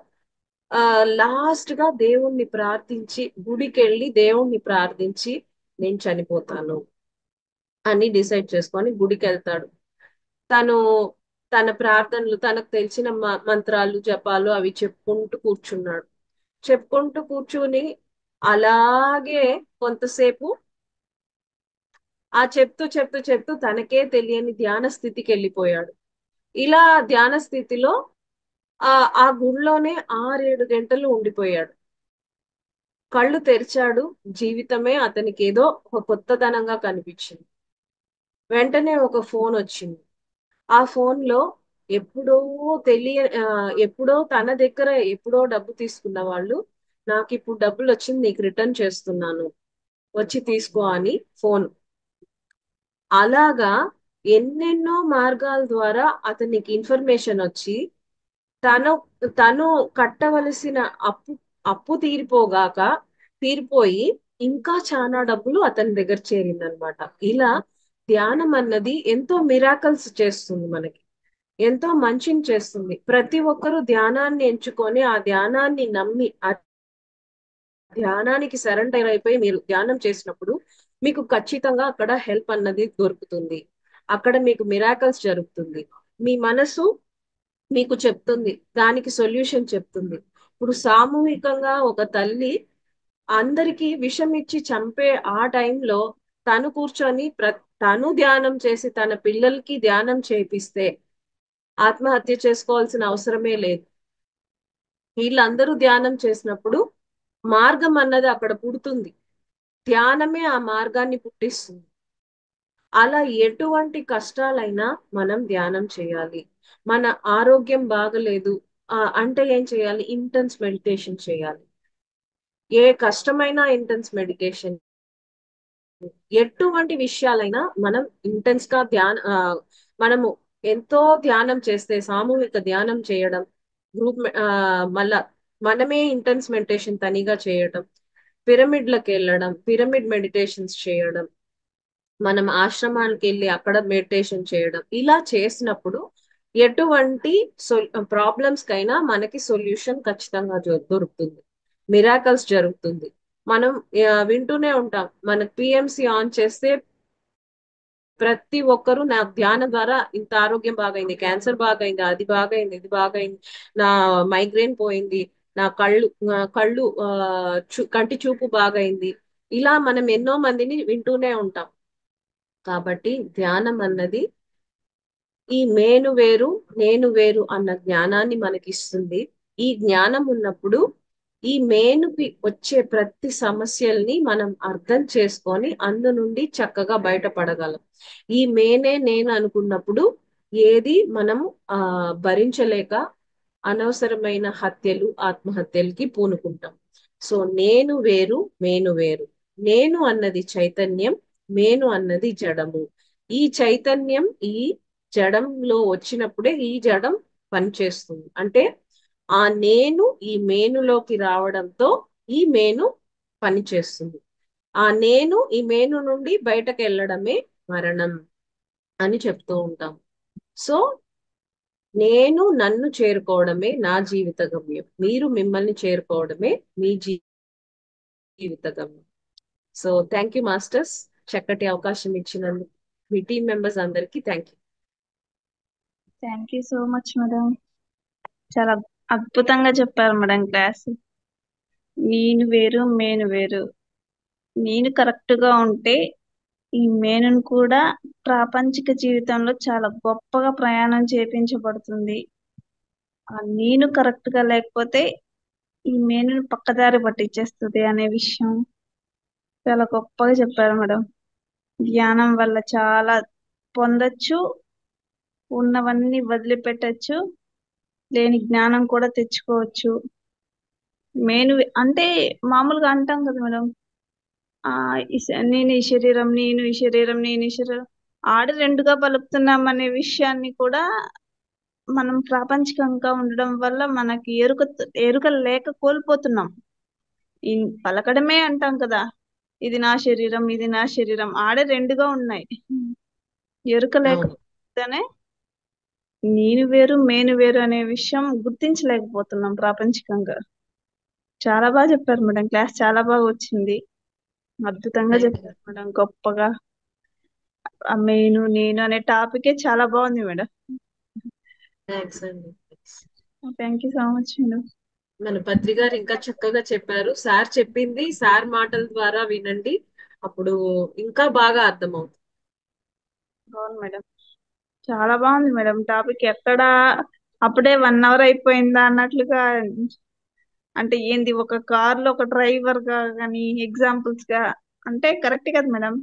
లాస్ట్ గా దేవుణ్ణి ప్రార్థించి, గుడికెళ్ళి దేవుణ్ణి ప్రార్థించి నేను చనిపోతాను అని డిసైడ్ చేసుకొని గుడికి వెళ్తాడు. తను తన ప్రార్థనలు, తనకు తెలిసిన మంత్రాలు, జపాలు అవి చెప్పుకుంటూ కూర్చున్నాడు. చెప్పుకుంటూ కూర్చుని అలాగే కొంతసేపు చెప్తూ తనకే తెలియని ధ్యాన స్థితికి వెళ్ళిపోయాడు. ఇలా ధ్యాన స్థితిలో ఆ ఆ గుడిలోనే 6-7 గంటలు ఉండిపోయాడు. కళ్ళు తెరిచాడు. జీవితమే అతనికి ఏదో ఒక కొత్తదనంగా కనిపించింది. వెంటనే ఒక ఫోన్ వచ్చింది. ఆ ఫోన్ లో ఎప్పుడో ఎప్పుడో తన దగ్గర ఎప్పుడో డబ్బు తీసుకున్న వాళ్ళు, నాకు ఇప్పుడు డబ్బులు వచ్చింది, నీకు రిటర్న్ చేస్తున్నాను, వచ్చి తీసుకో అని ఫోన్. అలాగా ఎన్నెన్నో మార్గాల ద్వారా అతనికి ఇన్ఫర్మేషన్ వచ్చి తను తను కట్టవలసిన అప్పు అప్పు తీరిపోయి ఇంకా చాలా డబ్బులు అతని దగ్గర చేరిందనమాట. ఇలా ధ్యానం అన్నది ఎంతో మిరాకల్స్ చేస్తుంది మనకి, ఎంతో మంచిని చేస్తుంది. ప్రతి ఒక్కరూ ధ్యానాన్ని ఎంచుకొని ఆ ధ్యానాన్ని నమ్మి ఆ ధ్యానానికి సరెండర్ అయిపోయి మీరు ధ్యానం చేసినప్పుడు మీకు ఖచ్చితంగా అక్కడ హెల్ప్ అన్నది దొరుకుతుంది. అక్కడ మీకు మిరాకల్స్ జరుగుతుంది. మీ మనసు మీకు చెప్తుంది, దానికి సొల్యూషన్ చెప్తుంది. ఇప్పుడు సామూహికంగా ఒక తల్లి అందరికీ విషం ఇచ్చి చంపే ఆ టైంలో తను కూర్చొని తను ధ్యానం చేసి తన పిల్లలకి ధ్యానం చేపిస్తే ఆత్మహత్య చేసుకోవాల్సిన అవసరమే లేదు. వీళ్ళందరూ ధ్యానం చేసినప్పుడు మార్గం అన్నది అక్కడ పుడుతుంది. ధ్యానమే ఆ మార్గాన్ని పుట్టిస్తుంది. అలా ఎటువంటి కష్టాలైనా మనం ధ్యానం చేయాలి. మన ఆరోగ్యం బాగలేదు అంటే ఏం చేయాలి? ఇంటెన్స్ మెడిటేషన్ చేయాలి. ఏ కష్టమైన ఇంటెన్స్ మెడిటేషన్. ఎటువంటి విషయాలైనా మనం ఇంటెన్స్ గా మనము ఎంతో ధ్యానం చేస్తే, సామూహిక ధ్యానం చేయడం, గ్రూప్ మళ్ళా మనమే ఇంటెన్స్ మెడిటేషన్ తనిగా చేయడం, పిరమిడ్లకు వెళ్ళడం, పిరమిడ్ మెడిటేషన్స్ చేయడం, మనం ఆశ్రమానికి వెళ్ళి అక్కడ మెడిటేషన్ చేయడం, ఇలా చేసినప్పుడు ఎటువంటి ప్రాబ్లమ్స్ కైనా మనకి సొల్యూషన్ ఖచ్చితంగా దొరుకుతుంది. మిరాకల్స్ జరుగుతుంది. మనం వింటూనే ఉంటాం, మనకు పిఎంసి ఆన్ చేస్తే ప్రతి ఒక్కరూ నా ధ్యానం ద్వారా ఇంత ఆరోగ్యం బాగైంది, క్యాన్సర్ బాగైంది, అది బాగైంది, ఇది బాగైంది, నా మైగ్రేన్ పోయింది, నా కళ్ళు కంటి చూపు బాగైంది. ఇలా మనం ఎన్నో మందిని వింటూనే ఉంటాం. కాబట్టి ధ్యానం అన్నది ఈ నేను వేరు నేను వేరు అన్న జ్ఞానాన్ని మనకిస్తుంది. ఈ జ్ఞానం ఉన్నప్పుడు ఈ మేనుకి వచ్చే ప్రతి సమస్యల్ని మనం అర్థం చేసుకొని అందు నుండి చక్కగా బయటపడగలం. ఈ మేనే నేను అనుకున్నప్పుడు ఏది మనం భరించలేక అనవసరమైన హత్యలు ఆత్మహత్యలకి పూనుకుంటాం. సో నేను వేరు మేను వేరు. నేను అన్నది చైతన్యం, మేను అన్నది జడము. ఈ చైతన్యం ఈ జడంలో వచ్చినప్పుడే ఈ జడం పనిచేస్తుంది. అంటే ఆ నేను ఈ మేనులోకి రావడంతో ఈ మేను పనిచేస్తుంది. ఆ నేను ఈ మేను నుండి బయటకు వెళ్ళడమే మరణం అని చెప్తూ ఉంటాం. సో నేను నన్ను చేరుకోవడమే నా జీవిత గమ్యం, మీరు మిమ్మల్ని చేరుకోవడమే మీ జీవిత గమ్యం. సో థ్యాంక్ యూ మాస్టర్స్, చక్కటి అవకాశం ఇచ్చినందుకు. మీ టీం మెంబర్స్ అందరికీ thank you. Thank you so much madam. చాలా అద్భుతంగా చెప్పారు మేడం క్లాస్. నేను వేరు మేను వేరు. నేను కరెక్ట్ గా ఉంటే ఈ మేనును కూడా ప్రాపంచిక జీవితంలో చాలా గొప్పగా ప్రయాణం చేపించబడుతుంది. ఆ నేను కరెక్ట్ గా లేకపోతే ఈ మేనును పక్కదారి పట్టించేస్తుంది అనే విషయం చాలా గొప్పగా చెప్పారు మేడం. ధ్యానం వల్ల చాలా పొందొచ్చు, ఉన్నవన్నీ వదిలిపెట్టచ్చు, లేని జ్ఞానం కూడా తెచ్చుకోవచ్చు. మేను అంటే మామూలుగా అంటాం కదా మేడం, నేను ఈ శరీరం, నేను ఈ శరీరం, నేను ఈ శరీరం ఆడ రెండుగా పలుకుతున్నాం అనే విషయాన్ని కూడా మనం ప్రాపంచికంగా ఉండడం వల్ల మనకి ఎరుక లేక కోల్పోతున్నాం. ఈ పలకడమే అంటాం కదా, ఇది నా శరీరం, ఇది నా శరీరం, ఆడ రెండుగా ఉన్నాయి. ఎరుక అవును, లేకపోతేనే నేను వేరు మేను వేరు అనే విషయం గుర్తించలేకపోతున్నాం ప్రాపంచికంగా. చాలా బాగా చెప్పారు మేడం, క్లాస్ చాలా బాగా వచ్చింది. అద్భుతంగా థ్యాంక్ యూ. చెప్పారు మేడం, గొప్పగా. ఆ నేను నేను అనే టాపికే చాలా బాగుంది మేడం. థ్యాంక్స్ అండి. Thank you so much madam. మన పత్రి గారు ఇంకా చక్కగా చెప్పారు. సార్ చెప్పింది సార్ మాటల ద్వారా వినండి, అప్పుడు ఇంకా బాగా అర్థమవుతుంది. అవును మేడం, చాలా బాగుంది మేడం టాపిక్. ఎక్కడ అప్పుడే 1 అవర్ అయిపోయిందా అన్నట్లుగా. అంటే ఏంది, ఒక కార్ లో ఒక డ్రైవర్ గా కానీ ఎగ్జాంపుల్స్ గా అంటే కరెక్ట్ కదా మేడం.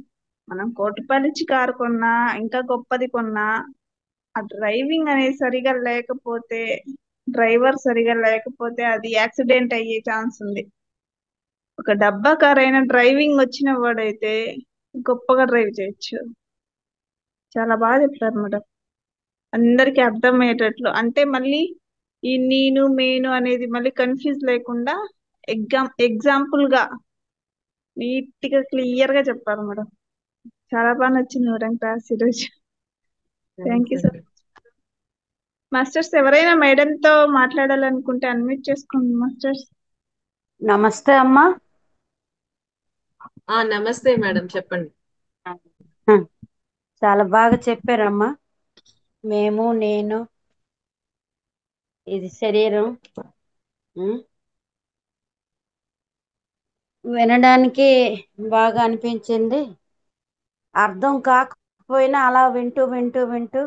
మనం 1,00,00,000 ఇచ్చి కారు కొన్నా, ఇంకా గొప్పది కొన్నా, ఆ డ్రైవింగ్ అనేది సరిగా లేకపోతే, డ్రైవర్ సరిగా లేకపోతే అది యాక్సిడెంట్ అయ్యే ఛాన్స్ ఉంది. ఒక డబ్బా కార్ అయినా డ్రైవింగ్ వచ్చిన వాడైతే గొప్పగా డ్రైవ్ చేయొచ్చు. చాలా బాగా చెప్పారు మేడం, అందరికి అర్థమయ్యేటట్లు. అంటే మళ్ళీ ఈ నేను మేను అనేది మళ్ళీ కన్ఫ్యూజ్ లేకుండా ఎగ్జాంపుల్ గా నీట్ గా క్లియర్ గా చెప్పారు మేడం. చాలా బాగా నచ్చింది మేడం క్లాస్ ఈరోజు. Thank thanks you sir. అండి. మాస్టర్స్ ఎవరైనా మేడం తో మాట్లాడాలనుకుంటే అన్మ్యూట్ చేసుకోండి మాస్టర్స్. నమస్తే అమ్మా. నమస్తే మేడం, చెప్పండి. చాలా బాగా చెప్పారమ్మా. మేము నేను ఇది శరీరం. ఉం? వినడానికి బాగా అనిపించింది. అర్థం కాకపోయినా అలా వింటూ వింటూ వింటూ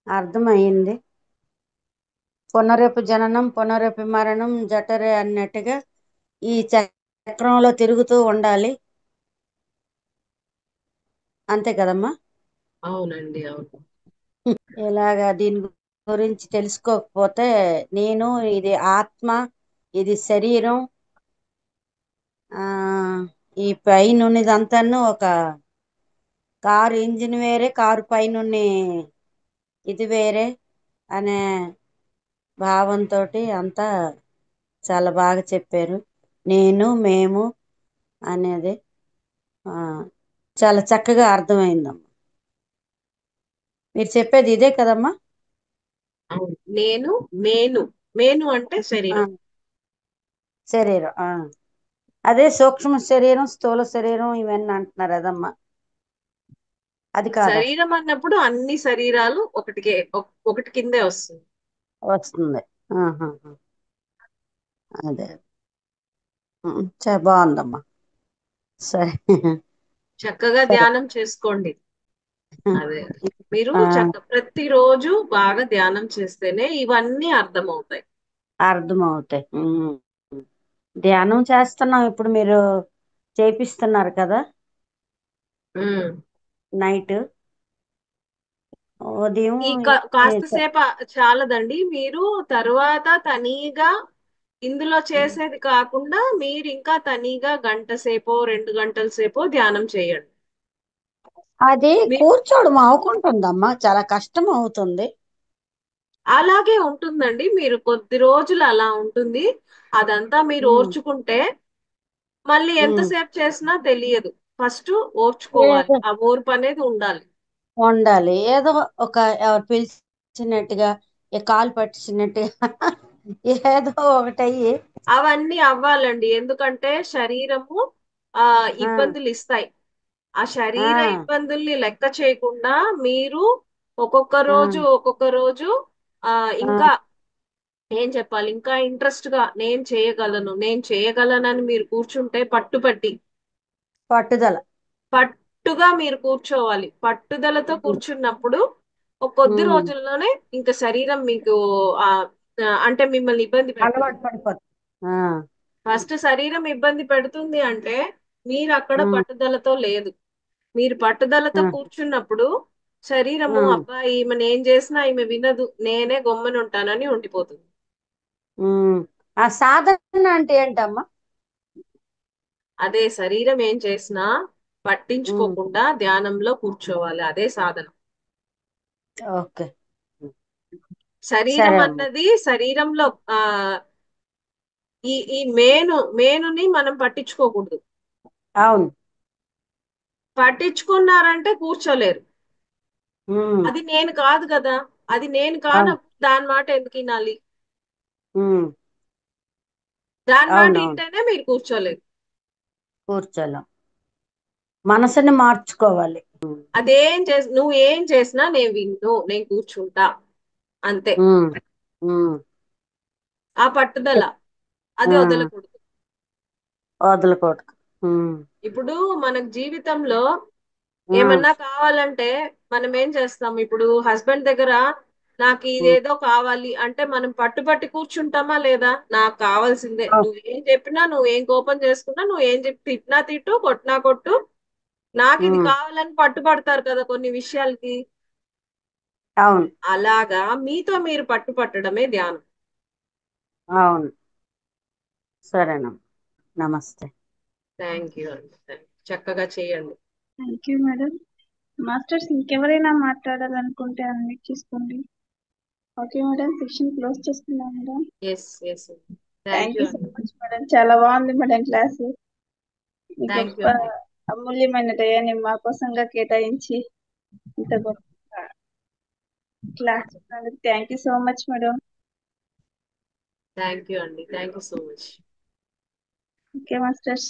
అర్థమయ్యింది. పునరపి జననం పునరపి మరణం జఠరే అన్నట్టుగా ఈ చక్రంలో తిరుగుతూ ఉండాలి. అంతే కదమ్మా. అవునండి, అవును. ఇలాగా దీని గురించి తెలుసుకోకపోతే నేను ఇది ఆత్మ, ఇది శరీరం, ఆ ఈ పైన ఉన్నదంతాను ఒక కారు ఇంజిన్ వేరే, కారు పైన ఇది వేరే అనే భావంతో అంతా చాలా బాగా చెప్పారు. నేను మేము అనేది చాలా చక్కగా అర్థమైందమ్మా. మీరు చెప్పేది ఇదే కదమ్మా. అవును, నేను మేను. మేను అంటే శరీరం. శరీరం అదే సూక్ష్మ శరీరం, స్థూల శరీరం ఇవన్నీ అంటున్నారు అదమ్మా. అది కాదా? శరీరం అన్నప్పుడు అన్ని శరీరాలు ఒకటి కిందే వస్తుంది. వస్తుంది. అదే బాగుందమ్మా. సరే. చక్కగా సరే. ధ్యానం చేసుకోండి. అదే మీరు ఆ, ప్రతిరోజు బాగా ధ్యానం చేస్తేనే ఇవన్నీ అర్థమవుతాయి. అర్థమవుతాయి. ధ్యానం చేస్తున్నాం ఇప్పుడు. మీరు చేపిస్తున్నారు కదా ఉమ్. నైట్, ఉదయం ఈ కాస్త సేపు చాలదండి. మీరు తర్వాత తనీగా ఇందులో చేసేది కాకుండా మీరు ఇంకా తనీగా గంట సేపో 2 గంటల సేపో ధ్యానం చేయండి. అది మీ కూర్చోవడం అవుకుంటుందమ్మా, చాలా కష్టం అవుతుంది. అలాగే ఉంటుందండి. మీరు కొద్ది రోజులు అలా ఉంటుంది. అదంతా మీరు ఉమ్, ఓర్చుకుంటే మళ్ళీ ఉమ్. ఎంతసేపు చేసినా తెలియదు. ఫస్ట్ ఓర్చుకోవాలి. ఏదో ఆ ఓర్పు అనేది ఉండాలి. ఉండాలి, ఏదో ఒక ఎవరు పిలిచినట్టుగా, కాలు పట్టించినట్టుగా ఏదో ఒకటయ్యి. అవన్నీ అవ్వాలండి. ఎందుకంటే శరీరము ఆ ఆ, ఇబ్బందులు ఇస్తాయి. ఆ ఆ, శరీర ఇబ్బందుల్ని లెక్క చేయకుండా మీరు ఒక్కొక్క ఆ, రోజు ఒక్కొక్క రోజు ఆ ఆ, ఇంకా ఏం చెప్పాలి, ఇంకా ఇంట్రెస్ట్ గా నేను చేయగలనని మీరు కూర్చుంటే పట్టుపట్టి పట్టుదల. పట్టుగా మీరు కూర్చోవాలి. పట్టుదలతో ఉమ్, కూర్చున్నప్పుడు ఒక కొద్ది ఉమ్. రోజుల్లోనే ఇంకా శరీరం మీకు ఆ అంటే మిమ్మల్ని ఇబ్బంది పెట్టదు. అలవాటు పడిపోతుంది. ఆ, ఫస్ట్ శరీరం ఇబ్బంది పెడుతుంది అంటే మీరు అక్కడ ఉమ్, పట్టుదలతో లేదు. మీరు పట్టుదలతో ఆ, కూర్చున్నప్పుడు శరీరము ఉమ్, అబ్బా ఈమె ఏం చేసినా ఈమె వినదు, నేనే గమ్మున ఉంటానని ఉండిపోతుంది. ఉమ్. ఆ సాధన అంటే ఏంటమ్మా? అదే శరీరం ఏం చేసినా ఉమ్, పట్టించుకోకుండా ధ్యానంలో కూర్చోవాలి. అదే సాధన. ఓకే. శరీరం సరే అమ్మా. అన్నది శరీరంలో ఆ ఈ మేనుని మనం పట్టించుకోకూడదు. అవును. పట్టించుకున్నారంటే కూర్చోలేరు. ఉమ్, అది నేను కాదు కదా. అది నేను అవును. కానప్పుడు దాని మాట ఎందుకు వినాలి? ఉమ్, దాని మాట అవునవును. వింటేనే మీరు కూర్చోలేరు. కూర్చోలేం, మనసుని మార్చుకోవాలి. నువ్వు ఏం చేసినా నేను కూర్చుంటా అంతే. ఉమ్, ఉమ్. ఆ పట్టుదల అది ఆ, వదలకూడదు. వదలకూడదు. ఉమ్, ఇప్పుడు మనకు జీవితంలో ఆ, ఏమన్నా కావాలంటే మనం ఏం చేస్తాం? ఇప్పుడు హస్బెండ్ దగ్గర నాకు ఉమ్. ఇదేదో కావాలి అంటే మనం పట్టుబట్టి కూర్చుంటామా లేదా? నాకు కావాల్సిందే. అవును. నువ్వేం చెప్పినా, నువ్వేం కోపం చేసుకున్నా, నువ్వేం చెప్పి తిట్టినా తిట్టు, కొట్టినా కొట్టు, నాకు ఇది ఉమ్, కావాలని పట్టుబడతారు కదా కొన్ని విషయాలకి. అవును. అలాగా మీతో మీరు పట్టుపట్టడమే ధ్యానం. అవును. సరేనమ్మా. నమస్తే. థ్యాంక్ యూ అండి. చక్కగా చేయండి. Thank you madam. మాస్టర్స్ ఇంకెవరైనా మాట్లాడాలనుకుంటే అన్మ్యూట్ చేసుకోండి. ఓకే మేడం, సెక్షన్ క్లోజ్ చేసుకుందాం madam. Yes yes. Thank thank you you so అండి. మచ్ మేడం, చాలా బాగుంది మేడం క్లాస్. మీ థ్యాంక్ గొప్ప యూ అండి. అమూల్యమైన టయాన్ని మా కోసంగా కేటాయించి ఇంత గొప్ప class thank you so much madam. Thank you అండి. Thank you so much. Okay masters.